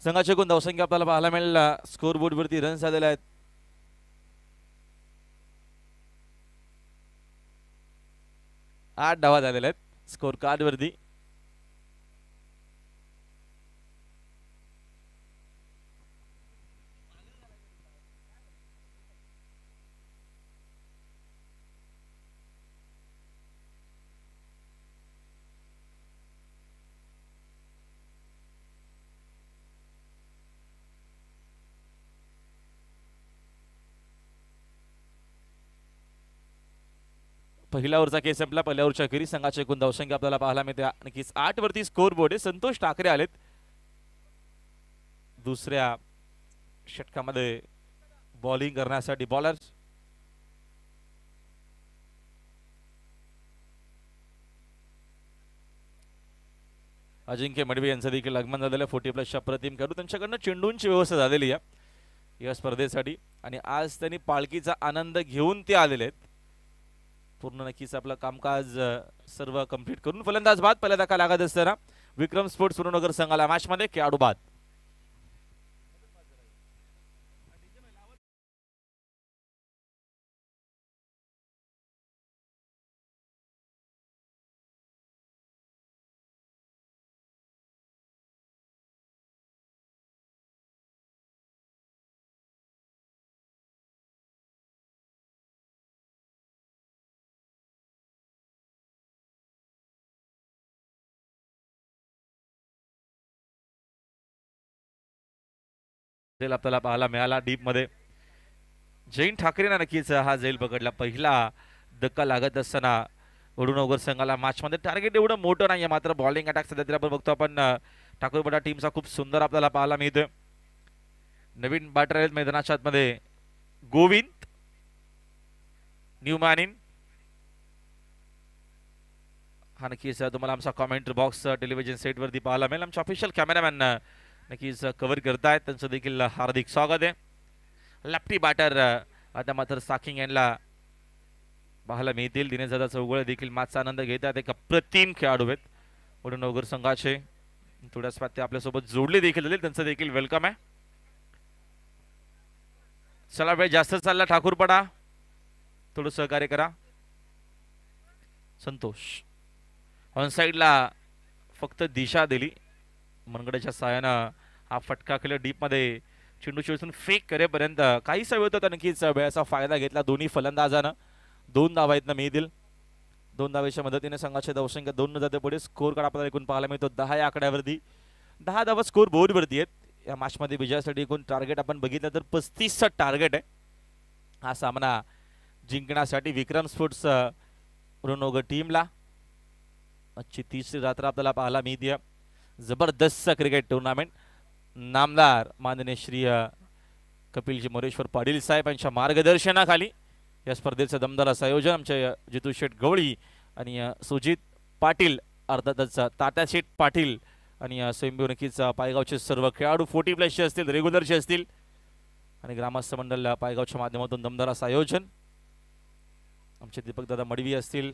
[SPEAKER 6] संघाचे एकूण धावसंख्या आपल्याला पाहायला मिळेल. स्कोर बोर्ड वरती रन झालेले आहेत 8 धावा झालेल्या आहेत स्कोर कार्ड वरती. पहिल्या ओव्हरचा केस संपला. पहिल्या ओव्हरच्या अखेरी संघाचे एकूण धावसंख्या आपल्याला पाहायला मिळते नक्कीच 8 वरती स्कोर बोर्ड आहे. संतोष ठाकरे आलेत दुसऱ्या षटकामध्ये बॉलिंग करण्यासाठी. बॉलर अजिंक्य मडवी यांचं देखील आगमन झालेलं 40+ अप्रतिम खेळाडू. त्यांच्याकडनं चेंडूंची व्यवस्था झालेली आहे या स्पर्धेसाठी आणि आज त्यांनी पालखीचा आनंद घेऊन ते आलेले आहेत. पूर्ण नक्कीच आपलं कामकाज सर्व कंप्लीट करून फलंदाज बाद. पहिल्या धक्का लागत असताना विक्रम स्पोर्ट्स वडूनगर संघाला मॅच मध्ये खेळाडू बाद. आपल्याला पाहायला मिळाला डीप मध्ये. जैन ठाकरेंना नक्कीच हा झेल पकडला. पहिला धक्का लागत असताना वडूनगर संघाला मॅच मध्ये टार्गेट एवढं मोठं नाहीये मात्र बॉलिंग अटॅक सध्या आपण बघतो आपण ठाकूरपडा टीमचा खूप सुंदर आपल्याला पाहायला मिळतोय. नवीन बॅटर आहेत मैदानाच्या आतमध्ये गोविंद न्यूमॅन इन. हा नक्कीच तुम्हाला आमचा कॉमेंट्री बॉक्स टेलिव्हिजन सेट वरती पाहायला मिळेल. आमचे ऑफिशियल कॅमेरामॅन नक्कीच कव्हर करतायत त्यांचं देखील हार्दिक स्वागत आहे. लेफ्टी बॅटर आता मात्र साकिंग यांना पाहायला मिळतील. दिनेश दादा चौगुळे देखील मॅचचा आनंद घेतात. एक अप्रतिम खेळाडू आहेत वडूनगर संघाचे. थोड्याच ते आपल्यासोबत जोडले देखील झाले त्यांचं देखील वेलकम आहे. चला वेळ जास्त चालला ठाकूरपडा थोडं सहकार्य करा. संतोष ऑन साइडला फक्त दिशा दिली मनगडाच्या साहाय्यानं हा फटका केला डीप मध्ये. चेंडू चेडून फेक करेपर्यंत काहीसा वेळ होता नक्कीच वेळाचा फायदा घेतला दोन्ही फलंदाजानं. 2 धावा इथनं मिळतील. 2 धावेच्या मदतीने संघाचे धावसंख्या 2 जाते पुढे. स्कोर कार्ड आपल्याला एकूण पाहायला मिळतो 10 या आकड्यावरती. 10 धावा स्कोर बोर्डवरती आहेत. या मॅच मध्ये विजयासाठी एकूण टार्गेट आपण बघितलं तर 35चं टार्गेट आहे. हा सामना जिंकण्यासाठी विक्रम स्पोर्ट्स वडूनगर टीमला. आजची 3री रात्र आपल्याला पाहायला मिळते. जबरदस्त क्रिकेट टुर्नामेंट. नामदार माननीय श्री कपिलजी मोरेश्वर पाटील साहेब यांच्या मार्गदर्शनाखाली या स्पर्धेचं दमदार असं आयोजन आमचे जितू शेठ गवळी आणि सुजित पाटील अर्थातच तात्या शेठ पाटील आणि स्वयंभू नक्कीच पायगावचे सर्व खेळाडू 40+ असतील रेग्युलरचे असतील आणि ग्रामस्थ मंडळ पायगावच्या माध्यमातून दमदार असं आयोजन. आमचे दीपक दादा मडवी असतील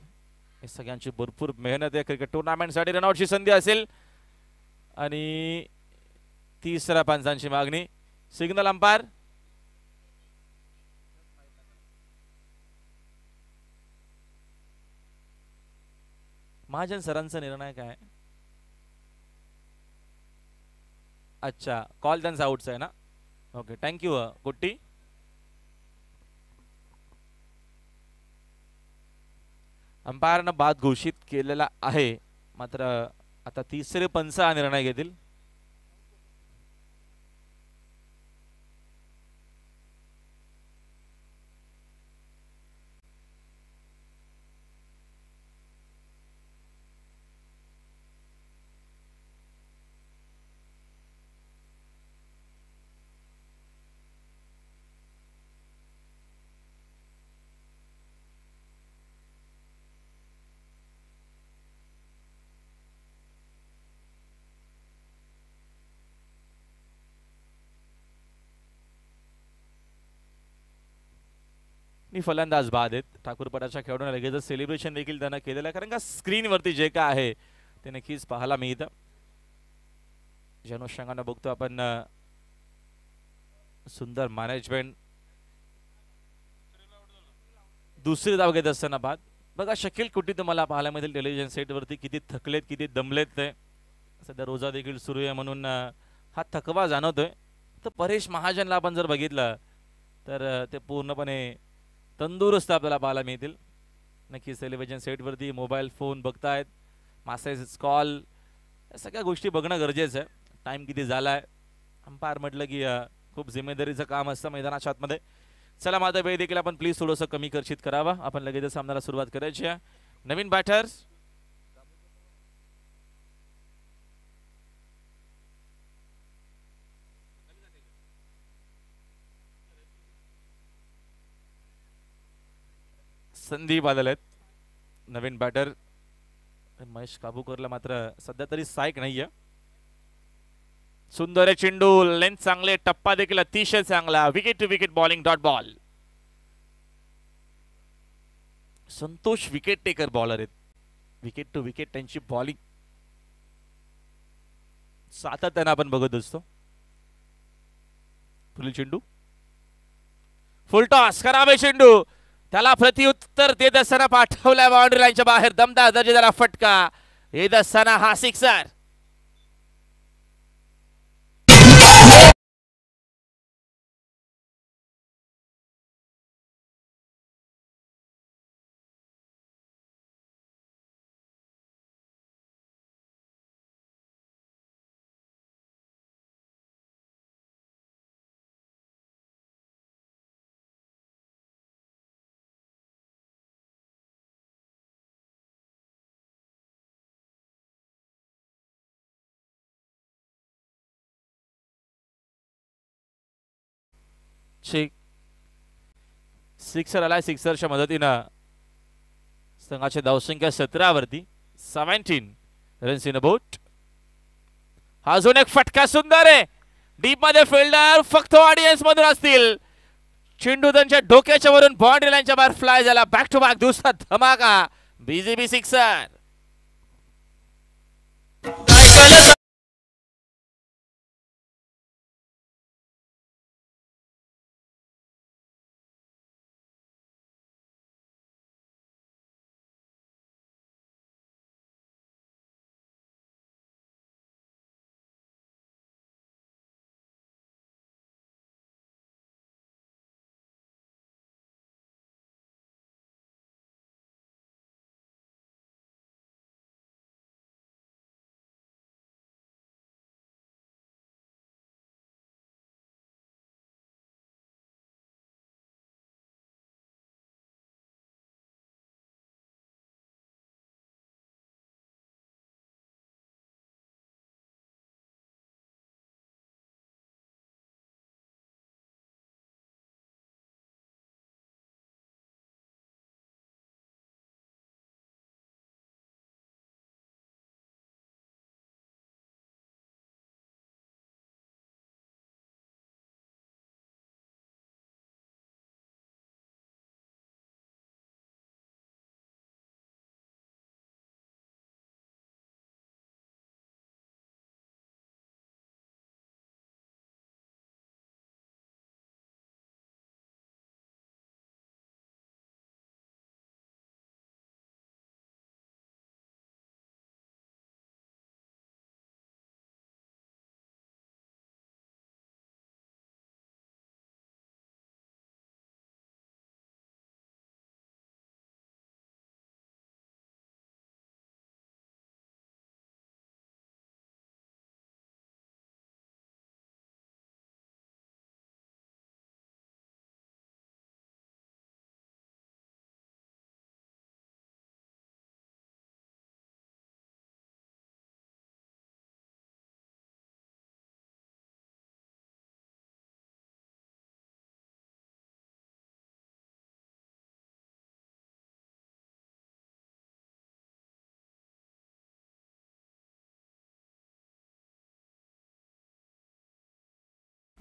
[SPEAKER 6] हे सगळ्यांची भरपूर मेहनत आहे. क्रिकेट टुर्नामेंटसाठी रनआउटची संधी असेल आणि तिसऱ्या पंचांची मागणी. Signal umpire. महाजन सरांचा निर्णय काय? अच्छा, कॉल त्यांचा आउटचा आहे ना. ओके, थँक्यू कुट्टी. अंपायरनं बाद घोषित केलेला आहे, मात्र आता तिसरे पंच हा निर्णय घेतील. फलंदाज बाद आहेत. ठाकूरपडाच्या खेळाडूंना लगेचच सेलिब्रेशन देखील त्यांना केलेलं आहे, कारण का स्क्रीनवरती जे काय आहे ते नक्कीच पाहायला मिळतं. ज्या अनुषंगाने बघतो आपण सुंदर मॅनेजमेंट. दुसरी धाव घेत असताना बाद. बघा शकील कुठे तुम्हाला पाहायला मिळेल टेलिव्हिजन सेटवरती किती थकलेत, किती दमलेत ते. सध्या रोजा देखील सुरू आहे म्हणून हा थकवा जाणवतोय. तर परेश महाजनला आपण जर बघितलं तर ते पूर्णपणे तंदुरुस्त आपल्याला पाहायला मिळतील. नक्कीच टेलिव्हिजन सेटवरती मोबाईल फोन बघतायत, मेसेज कॉल, या सगळ्या गोष्टी बघणं गरजेचं आहे. टाइम किती झाला आहे. अंपायर म्हटलं की खूप जिम्मेदारीचं काम असतं मैदानाच्या आतमध्ये. चला माझा वेळ देखील आपण प्लीज थोडंसं कमी कर्षित करावा. आपण लगेच सामन्याला सुरुवात करायची आहे. नवीन बॅटर्स संदीप आलेले आहेत. नवीन बॅटर महेश काबूकरला मात्र सध्या तरी साईक नाहीये. सुंदर आहे चेंडू, लेंथ चांगले, टप्पा देखील अतिशय चांगला. Wicket to wicket bowling, dot ball. Santosh wicket taker bowler आहेत. विकेट टू विकेट त्यांची बॉलिंग सातत्याने आपण बघत असतो. पुढील चेंडू फुल टॉस, करावे चेंडू, त्याला प्रत्युत्तर देत असताना पाठवल्या बाउंड्री लाईनच्या बाहेर. दमदार दर्जेदार फटका येत असताना हा सिक्सर. सिक्सर आलाय. सिक्सरच्या मदतीनं संघाची धावसंख्या 17 वरती. 17 रन्स इन अ बोट. हा अजून एक फटका सुंदर आहे. डीप मध्ये फिल्डर फक्त ऑडियन्स मधून असतील. चेंडू त्यांच्या डोक्याच्या वरून बाउंड्री लाईनच्या बाहेर फ्लाय झाला. बॅक टू बॅक दुसरा धमाका. बीजेबी सिक्सर.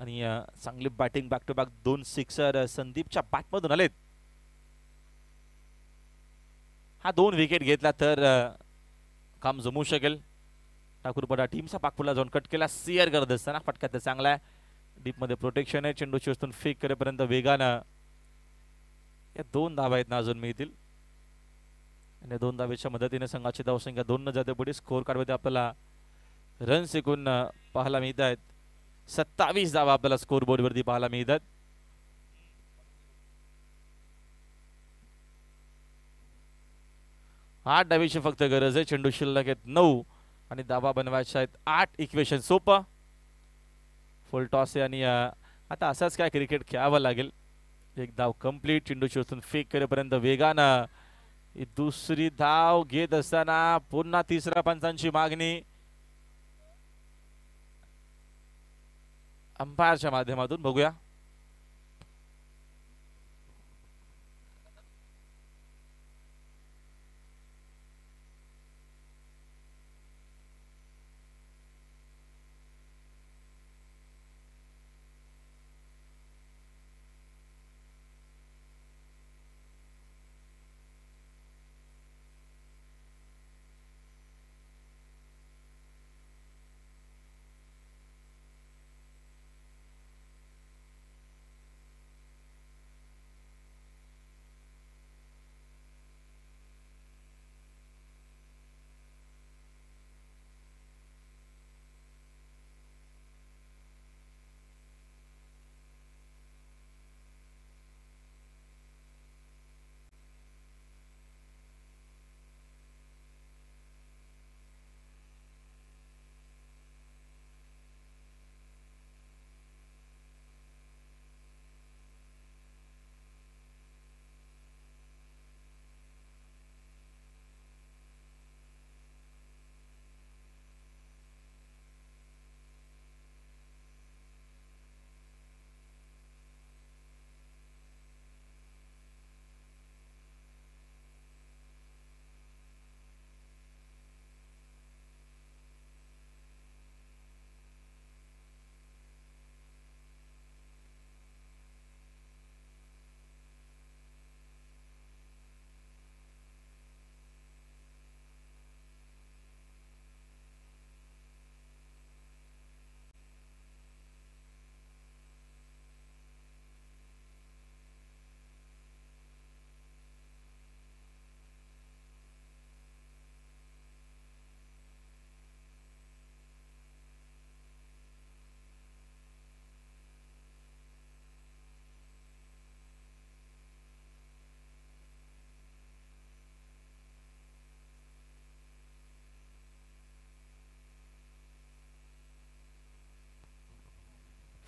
[SPEAKER 6] आणि चांगली batting back to back 2 sixer संदीपच्या बॅटमधून आलेत. हा 2 विकेट घेतला तर काम जमू शकेल. ठाकूरपडा टीमचा पाकपुला जाऊन कट केला. सिअर करत असताना फटका तर चांगला आहे. डीपमध्ये प्रोटेक्शन आहे. चेंडूची वस्तून फेक करेपर्यंत वेगानं या 2 धावा आहेत ना अजून मिळतील. आणि 2 धावेच्या मदतीने संघाची धावसंख्या 2 न जाते पुढे. स्कोर कार्डमध्ये आपल्याला रन्स एकूण पाहायला मिळत आहेत. 27 धावा आपल्याला स्कोर बोर्डवरती पाहायला मिळतात. आठ धावेची फक्त गरज आहे. चेंडू शिल्लक आहेत 9 आणि धावा बनवायच्या आहेत 8. इक्वेशन सोपं. फुल टॉस आहे आणि आता असंच काय क्रिकेट खेळावं लागेल. एक धाव कंप्लीट. चेंडूची वस्तून फेक करेपर्यंत वेगानं दुसरी धाव घेत असताना पुन्हा तिसऱ्या पंचांची मागणी अंपायरच्या माध्यमातून बघूया.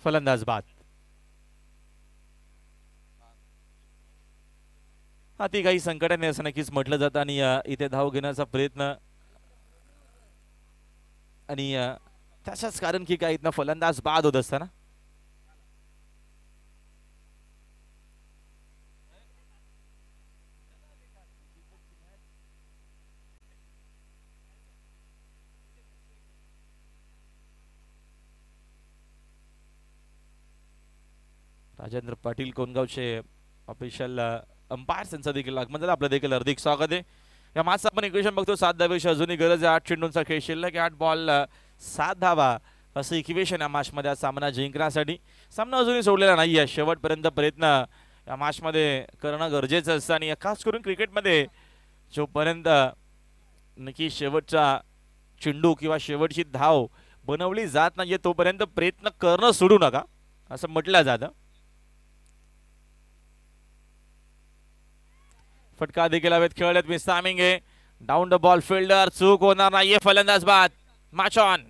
[SPEAKER 6] फलंदाज बाद. ती काही संकटाने असं नक्कीच म्हटलं जातं आणि इथे धाव घेण्याचा प्रयत्न आणि त्याच्याच कारण की काय इथनं फलंदाज बाद होत असताना राजेंद्र पाटील कोणगावचे ऑफिशियल अंपायर यांचं देखील आगमन झालं. आपलं देखील हार्दिक स्वागत आहे. या मॅचचं आपण इक्वेशन बघतो 7 धावेची अजूनही गरज आहे. 8 चेंडूंचा खेळ शिल्लक 8 बॉल 7 धावा असं इक्वेशन या मॅचमध्ये हा सामना जिंकण्यासाठी. सामना अजूनही सोडलेला नाही आहे. शेवटपर्यंत प्रयत्न या मॅचमध्ये करणं गरजेचं असतं आणि खास करून क्रिकेटमध्ये जोपर्यंत नक्की शेवटचा चेंडू किंवा शेवटची धाव बनवली जात नाहीये तोपर्यंत प्रयत्न करणं सोडू नका असं म्हटलं जातं. फटका देखील हवेत खेळत मिस टायमिंग आहे. डाऊन द बॉल फिल्डर चूक होणार नाहीये. फलंदाज बाद. Match on.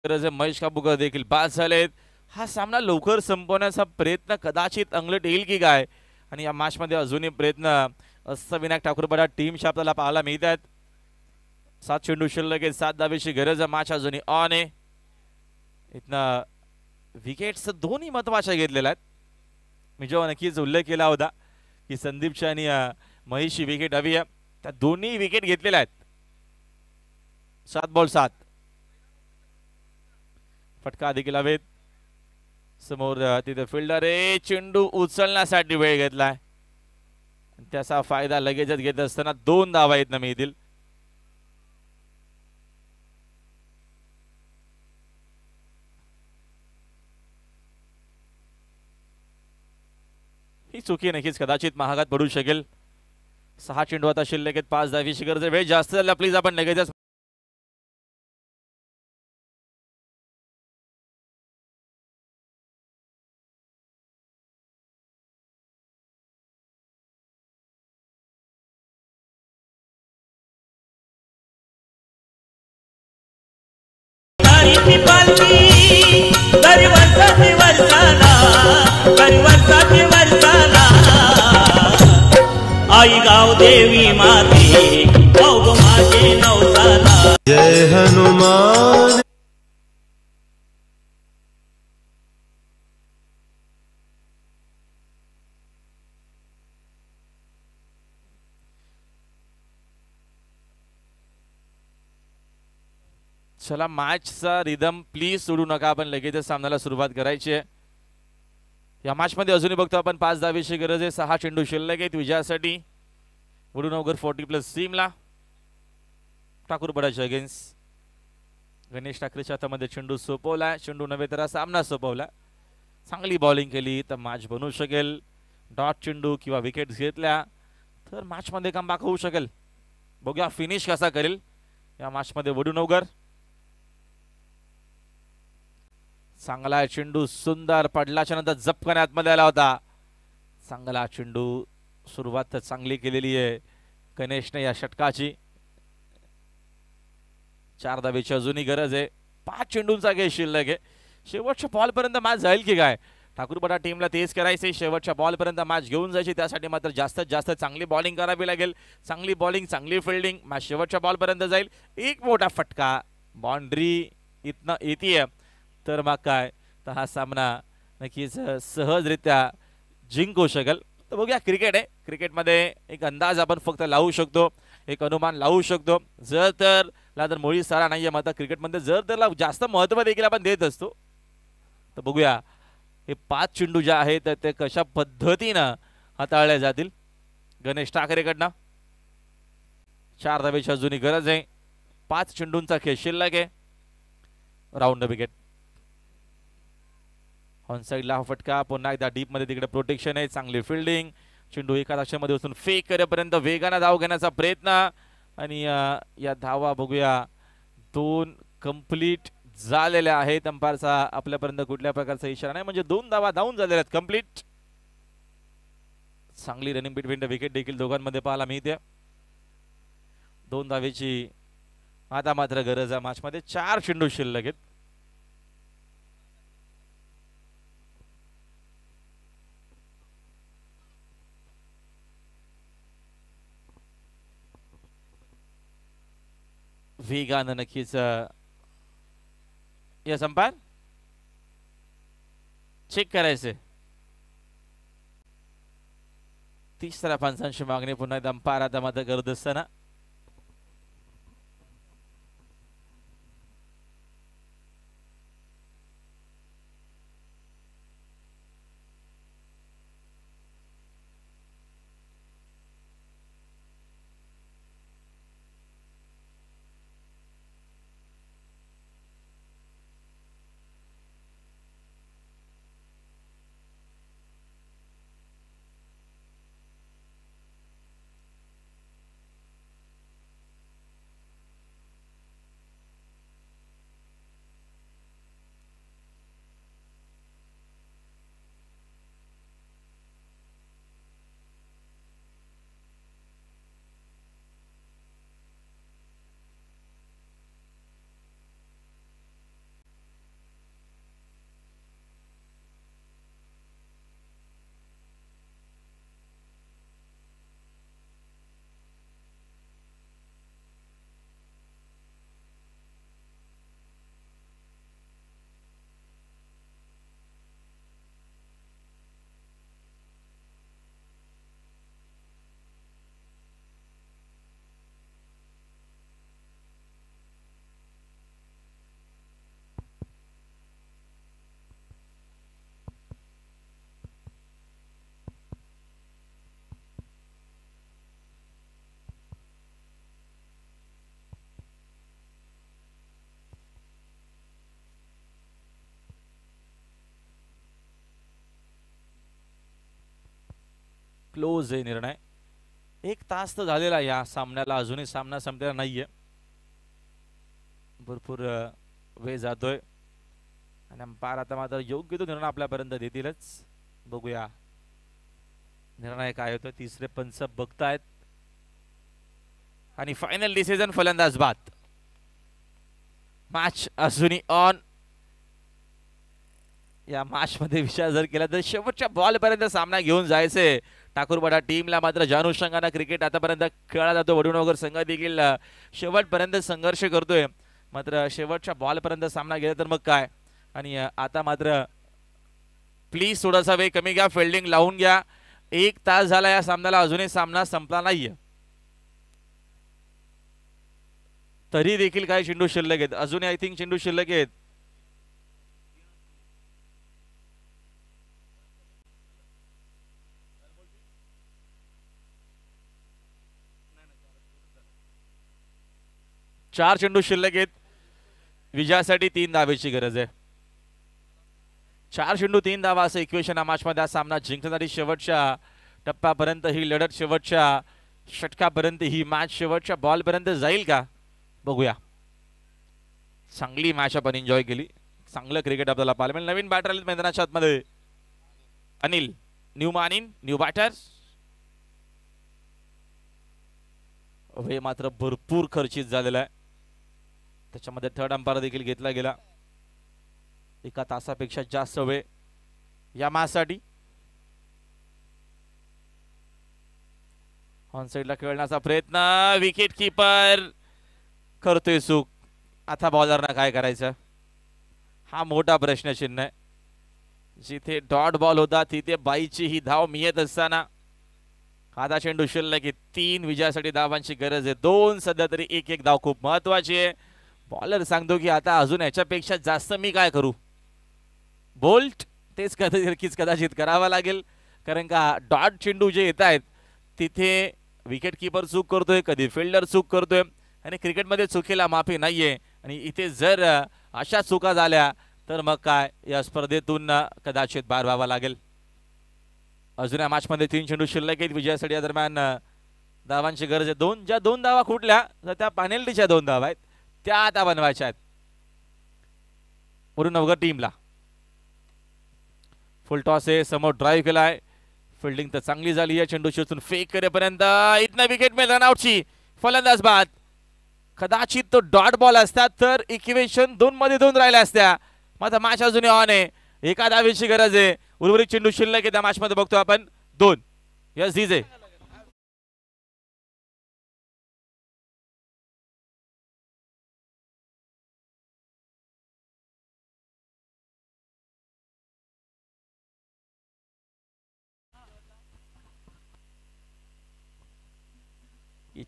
[SPEAKER 6] गरज आहे. महेश कापूकर देखील बाद झालेत. हा सामना लवकर संपवण्याचा प्रयत्न कदाचित अंगलट येईल की काय, आणि या मॅचमध्ये अजूनही प्रयत्न अष्टविनायक ठाकूरपाडा टीमच्या आपल्याला पाहायला मिळत आहेत. 7 चेंडू शिल्लक आहेत, 7 धावेची गरज आहे. मॅच अजूनही ऑन आहे. इथनं विकेट्स दोन्ही महत्वाच्या घेतलेल्या आहेत. मी जेव्हा नक्कीच उल्लेख केला होता की संदीपच्या आणि महेशची विकेट हवी आहे, त्या दोन्ही विकेट घेतलेल्या आहेत. 7 बॉल 7. फटका देखील हवेत. समोर तिथे फिल्डर आहे. चेंडू उचलण्यासाठी वेळ घेतलाय. त्याचा फायदा लगेचच घेत असताना 2 धावा आहेत ना मिळतील. ही चुकी नक्कीच कदाचित महागात पडू शकेल. 6 चेंडू आता शिल्लक आहेत, 5 धावीची गरज आहे. वेळ जास्त झाला प्लीज आपण लगेचच
[SPEAKER 7] आई गाव देवी माते माझे नवसाला. जय हनुमान.
[SPEAKER 6] चला मॅचचा रिदम प्लीज सोडू नका. आपण लगेचच सामन्याला सुरुवात करायची आहे. या मॅचमध्ये अजूनही बघतो आपण 5 धावेची गरज आहे. 6 चेंडू शिल्लक आहेत विजयासाठी. वडूनगर 40+ सीमला ठाकूरपाडाच्या अगेन्स्ट. गणेश ठाकरेच्या हातामध्ये चेंडू सोपवला. चेंडू नव्हे तर सामना सोपवला. चांगली बॉलिंग केली तर मॅच बनवू शकेल. डॉट चेंडू किंवा विकेट घेतल्या तर मॅचमध्ये कमबॅक होऊ शकेल. बघूया फिनिश कसा करेल या मॅचमध्ये वडूनगर. चांगला चेंडू सुंदर पडल्याच्या नंतर झपकन आतमध्ये आला होता. चांगला चेंडू. सुरुवात तर चांगली केलेली आहे गणेशने या षटकाची. 4 धावेची अजूनही गरज आहे. 5 चेंडूंचा गेम शिल्लक आहे. शेवटच्या बॉलपर्यंत मॅच जाईल की काय, ठाकूरपाडा टीमला तेच करायचे. शेवटच्या बॉलपर्यंत मॅच घेऊन जायची. त्यासाठी मात्र जास्तीत जास्त चांगली बॉलिंग करावी लागेल. चांगली बॉलिंग, चांगली फिल्डिंग. मॅच शेवटच्या बॉलपर्यंत जाईल. एक मोठा फटका बाउंड्री इथनं येते तर मग काय, तर हा सामना नक्कीच सहजरित्या जिंकू शकेल. तर बघूया, क्रिकेट आहे. क्रिकेटमध्ये एक अंदाज आपण फक्त लावू शकतो, एक अनुमान लावू शकतो. जर तर मुळी सारा नाही आहे. मात्र क्रिकेटमध्ये जर त्याला जास्त महत्त्व देखील आपण देत असतो. तर बघूया हे 5 चेंडू जे आहेत ते कशा पद्धतीनं हाताळले जातील गणेश ठाकरेकडनं. 4 धावेची अजूनही गरज आहे. 5 चेंडूंचा खेळ शिल्लक आहे. Round the wicket. ऑन साईडला हा फटका. पुन्हा एकदा डीप मध्ये तिकडे प्रोटेक्शन आहे. चांगली फिल्डिंग. चेंडू एका लक्षामध्ये बसून फेक करेपर्यंत वेगाने धाव घेण्याचा प्रयत्न. आणि या धावा बघूया 2 कंप्लीट झालेल्या आहेत. अंपायरचा आपल्यापर्यंत कुठल्या प्रकारचा इशारा नाही, म्हणजे 2 धावा धावून झालेल्या आहेत कंप्लीट. चांगली रनिंग बिटवीन द विकेट देखील दोघांमध्ये पाहायला मिळते. 2 धावेची आता मात्र गरज आहे मॅचमध्ये. 4 चेंडू शिल्लक आहेत. वेगानं नक्कीच या संपान चेक करायचे. 30 पंचांची मागणी पुन्हा एकदा अंपायर आता मात्र करत असताना क्लोज आहे निर्णय. 1 तास तर झालेला या सामन्याला, अजूनही सामना संपलेला नाहीये. भरपूर वेळ जातोय आणि अंपायर आता मात्र योग्य तो निर्णय आपल्यापर्यंत देतीलच. बघूया निर्णय काय होतो. तिसरे पंच बघतायत आणि फायनल डिसिजन फलंदाज बाद. मॅच अजूनही ऑन. या मॅच मध्ये विचार जर केला तर शेवटच्या बॉल पर्यंत सामना घेऊन जायचे. ठाकूरपाडा टीमला मात्र ज्या अनुषंगाने क्रिकेट आतापर्यंत खेळला जातो, वडूनगर संघ देखील शेवटपर्यंत संघर्ष करतोय. मात्र शेवटच्या बॉल पर्यंत सामना गेला तर मग काय. आणि आता मात्र प्लीज थोडासा वेळ कमी घ्या, फिल्डिंग लावून घ्या. 1 तास झाला या सामन्याला, अजूनही सामना संपला नाहीये. तरी देखील काही चेंडू शिल्लक आहेत, अजूनही आय थिंक चेंडू शिल्लक आहेत. चार चेंडू शिल्लक आहेत. विजयासाठी 3 धावेची गरज आहे. 4 चेंडू 3 धावा असं इक्वेशन या मॅचमध्ये. हा सामना जिंकण्यासाठी शेवटच्या टप्प्यापर्यंत ही लढत, शेवटच्या षटकापर्यंत ही मॅच, शेवटच्या बॉलपर्यंत जाईल का बघूया. चांगली मॅच आपण एन्जॉय केली, चांगलं क्रिकेट आपल्याला पाहायला मिळेल. नवीन बॅटर आले मैदानाच्या आतमध्ये. अनिल न्यू मानिन, न्यू बॅटर. वेळ मात्र भरपूर खर्चित झालेला आहे. त्याच्यामध्ये थर्ड अंपायर देखील घेतला गेला. 1 तासापेक्षा जास्त वेळ या मॅचसाठी. ऑन साइडला खेळण्याचा प्रयत्न, विकेट किपर करतोय चूक. आता बॉलरना काय करायचं, हा मोठा प्रश्नचिन्ह आहे. जिथे डॉट बॉल होता तिथे बाईची ही धाव मिळत असताना आता चेंडू शिल्लक की 3 विजयासाठी धावांची गरज आहे. 2 सध्या तरी 1-1 धाव खूप महत्वाची आहे. बॉलर सांगतो की आता अजून याच्यापेक्षा जास्त मी काय करू. बोल्ट तेच कदाचित करावं लागेल, कारण का डॉट चेंडू जे येत आहेत तिथे विकेट किपर चूक करतोय, कधी फिल्डर चूक करतोय. आणि क्रिकेटमध्ये चुकीला माफी नाहीये. आणि इथे जर अशा चुका झाल्या तर मग काय या स्पर्धेतून कदाचित बाहेर व्हावं लागेल. अजून या मॅचमध्ये 3 चेंडू शिल्लक आहेत. विजयासाठी या दरम्यान धावांची गरज आहे. 2 ज्या 2 धावा खुटल्या तर त्या पेनल्टीच्या 2 धावा आहेत, त्या आता बनवायच्या आहेत वडूनगर टीमला. फुल टॉस आहे, समोर ड्राईव्ह केलाय. फिल्डिंग तर चांगली झाली आहे. चेंडू शोधून फेक करेपर्यंत इथनं विकेट मिळेल, रनआउटची. फलंदाज बाद. कदाचित तो डॉट बॉल असतात तर इक्वेशन 2 मध्ये 2 राहिल्या असत्या. मात्र मॅच अजूनही ऑन आहे. 1 धावेची गरज आहे. उर्वरित चेंडू शिल्लक आहे त्या मॅच मध्ये बघतो आपण 2. Yes DJ.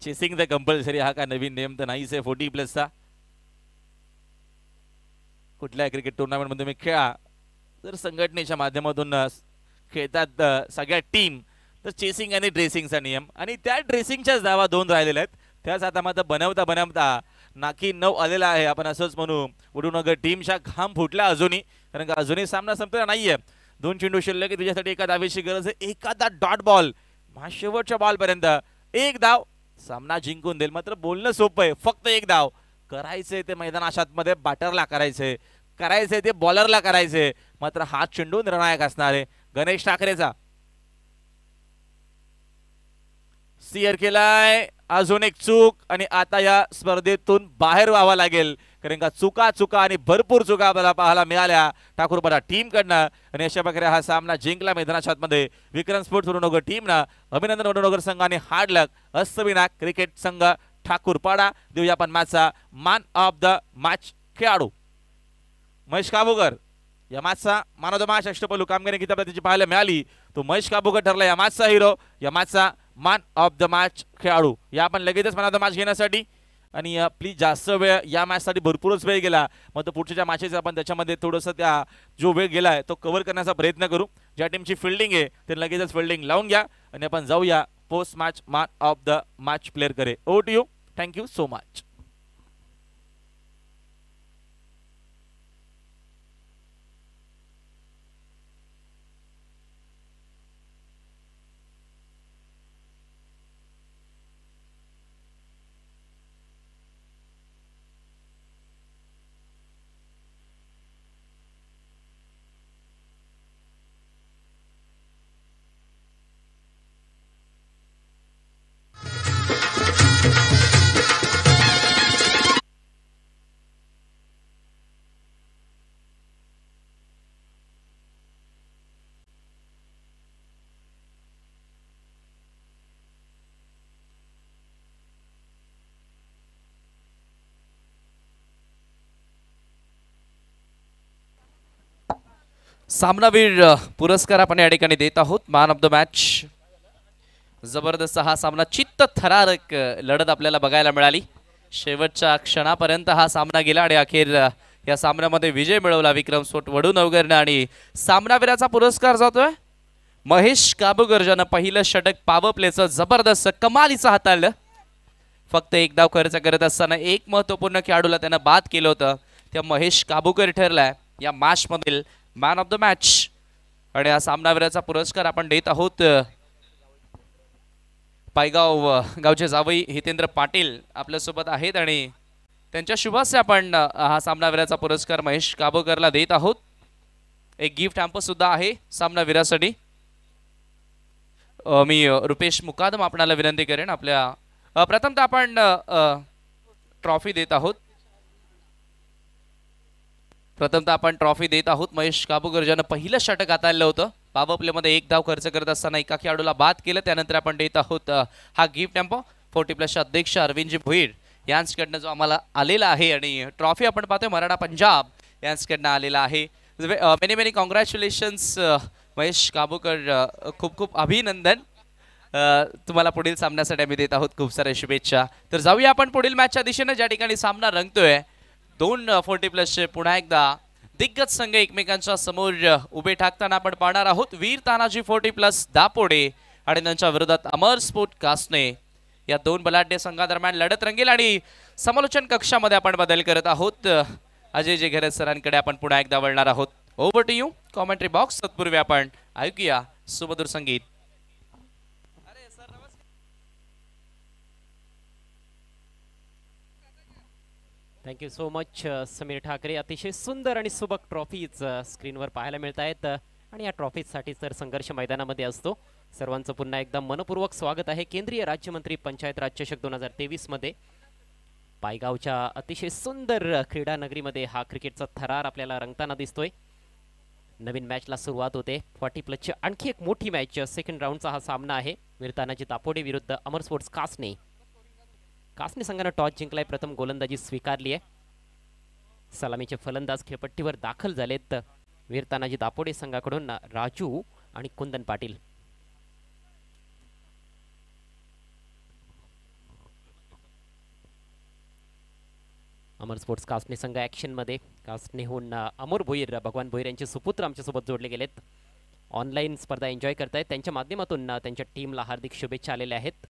[SPEAKER 6] Chasing the compulsory हा का नवीन नियम तर नाहीच आहे 40+चा. कुठल्याही क्रिकेट टुर्नामेंट मध्ये तुम्ही खेळा, जर संघटनेच्या माध्यमातून खेळतात सगळ्या टीम, तर चेसिंग आणि ड्रेसिंगचा नियम, आणि त्या ड्रेसिंगच्याच धावा 2 राहिलेल्या आहेत. त्याच आता मात्र बनवता नाकी 9 आलेला आहे, आपण असंच म्हणू. वडूनगर टीमच्या घाम फुटला अजूनही, कारण का अजूनही सामना संपलेला नाहीये. 2 चेंडू शिल्लक तुझ्यासाठी 1 धावेची गरज आहे. एखादा डॉट बॉल शेवटच्या बॉलपर्यंत 1 धाव सामना जिंकून देईल. मात्र बोलणं सोपं आहे, फक्त 1 धाव करायचंय ते मैदानाच्या आतमध्ये बॅटरला करायचंय ते बॉलरला करायचंय. मात्र हा चेंडू निर्णायक असणार आहे. गणेश ठाकरेचा सिअर केलाय, अजून एक चूक, आणि आता या स्पर्धेतून बाहेर व्हावं लागेल, कारण का चुका आणि भरपूर चुका आपल्याला पाहायला मिळाल्या ठाकूरपाडा टीम कडनं. आणि अशा प्रकारे हा सामना जिंकला मैदानाच्या आतमध्ये विक्रम स्पोर्ट्स वडूनगर टीमनं. अभिनंदन वडूनगर संघाने. हार्ड लक अस्तविनायक क्रिकेट संघ ठाकूरपाडा. देऊया आपण मॅचचा मॅन ऑफ द मॅच खेळाडू महेश काबूकर. या मॅचचा मॅन ऑफ द मॅच अष्टपैलू कामगिरी किताब त्याची पाहायला मिळाली, तो महेश काबूकर ठरला या मॅचचा हिरो, या मॅचचा मॅन ऑफ द मॅच खेळाडू. या आपण लगेचच मॅन ऑफ द मॅच घेण्यासाठी, आणि प्लीज जास्त वेळ या मॅचसाठी भरपूरच वेळ गेला, मग तो पुढच्या मॅचेस आपण त्याच्यामध्ये थोडंसं त्या जो वेळ गेला आहे तो कव्हर करण्याचा प्रयत्न करू. ज्या टीमची फिल्डिंग आहे ते लगेचच फिल्डिंग लावून घ्या, आणि आपण जाऊया post match man of the match player करे. Over to you. Thank you so much.
[SPEAKER 1] सामनावीर पुरस्कार आपण या ठिकाणी देत आहोत. Man of the match. जबरदस्त हा सामना चित्त थरारक लढत आपल्याला बघायला मिळाली. शेवटच्या क्षणापर्यंत हा सामना गेला आणि अखेर या सामन्यामध्ये विजय मिळवला विक्रमस्फोट वडूनवगरनं आणि सामनावीराचा पुरस्कार जातोय महेश काबूकर, ज्यानं पहिलं षटक पॉवर प्लेचं जबरदस्त कमालीचं हाताळलं. फक्त एक धाव खर्च करत असताना एक महत्त्वपूर्ण खेळाडूला त्यानं बाद केलं होतं. त्या महेश काबूकर ठरलाय या मॅच मधील मॅन ऑफ द मॅच. आणि या सामनावीराचा पुरस्कार आपण देत आहोत पायगाव गावचे जावई हितेंद्र पाटील आपल्यासोबत आहेत आणि त्यांच्या शुभास्ते आपण हा सामनावीराचा पुरस्कार महेश काबूकरला देत आहोत. एक गिफ्ट हॅम्पर सुद्धा आहे सामनावीरासाठी. मी रुपेश मुकादम आपणाला विनंती करेन. आपल्या प्रथमतः आपण ट्रॉफी देत आहोत. महेश काबूकर ज्यानं पहिलं षटक हाताळलं होतं. पॉवर प्लेमध्ये एक धाव खर्च करत असताना एका खेळाडूला बाद केलं. त्यानंतर आपण देत आहोत हा गिफ्ट टेम्पो 40+ अध्यक्ष अरविंदजी भोईर यांच्याकडनं जो आम्हाला आलेला आहे. आणि ट्रॉफी आपण पाहतोय मराठा पंजाब यांच्याकडनं आलेला आहे. Many many congratulations Mahesh Kabukar. खूप खूप अभिनंदन. तुम्हाला पुढील सामन्यासाठी आम्ही देत आहोत खूप साऱ्या शुभेच्छा. तर जाऊया आपण पुढील मॅचच्या दिशेने, ज्या ठिकाणी सामना रंगतोय. 2 40+ पुन्हा एकदा दिग्गज संघ एकमेकांच्या समोर उभे ठाकताना आपण पाहणार आहोत. वीर तानाजी 40+ दापोडे आणि त्यांच्या विरोधात अमर स्पोर्ट कासने. या 2 बलाढ्य संघादरम्यान लढत रंगेल आणि समालोचन कक्षामध्ये आपण बदल करत आहोत. अजय जेघरत सरांकडे आपण पुन्हा एकदा वळणार आहोत. Over to you commentary box. तत्पूर्वी आपण ऐकूया सुमधुर संगीत.
[SPEAKER 3] Thank you so much Sameer Thackeray. अतिशय सुंदर आणि सुबक ट्रॉफीज स्क्रीनवर पाहायला मिळत आहेत आणि या ट्रॉफीजसाठी तर संघर्ष मैदानामध्ये असतो. सर्वांचं पुन्हा एकदा मनपूर्वक स्वागत आहे केंद्रीय राज्यमंत्री पंचायत राज चषक 2023 मध्ये. पायगावच्या अतिशय सुंदर क्रीडा नगरीमध्ये हा क्रिकेटचा थरार आपल्याला रंगताना दिसतोय. नवीन मॅचला सुरुवात होते. 40+ आणखी एक मोठी मॅच सेकंड राऊंडचा हा सामना आहे. वीर तानाजी दापोडे विरुद्ध अमर स्पोर्ट्स कासने. कासने संघानं टॉस जिंकलाय. प्रथम गोलंदाजी स्वीकारली आहे. सलामीचे फलंदाज खेळपट्टीवर दाखल झालेत. वीर तानाजी दापोडे संघाकडून राजू आणि कुंदन पाटील. अमर स्पोर्ट्स कासने संघ ॲक्शन मध्ये. कासनेहून अमोर भोईर, भगवान भोईर यांचे सुपुत्र आमच्यासोबत जोडले गेलेत. ऑनलाईन स्पर्धा एन्जॉय करतायत. त्यांच्या माध्यमातून त्यांच्या टीमला हार्दिक शुभेच्छा आलेल्या आहेत.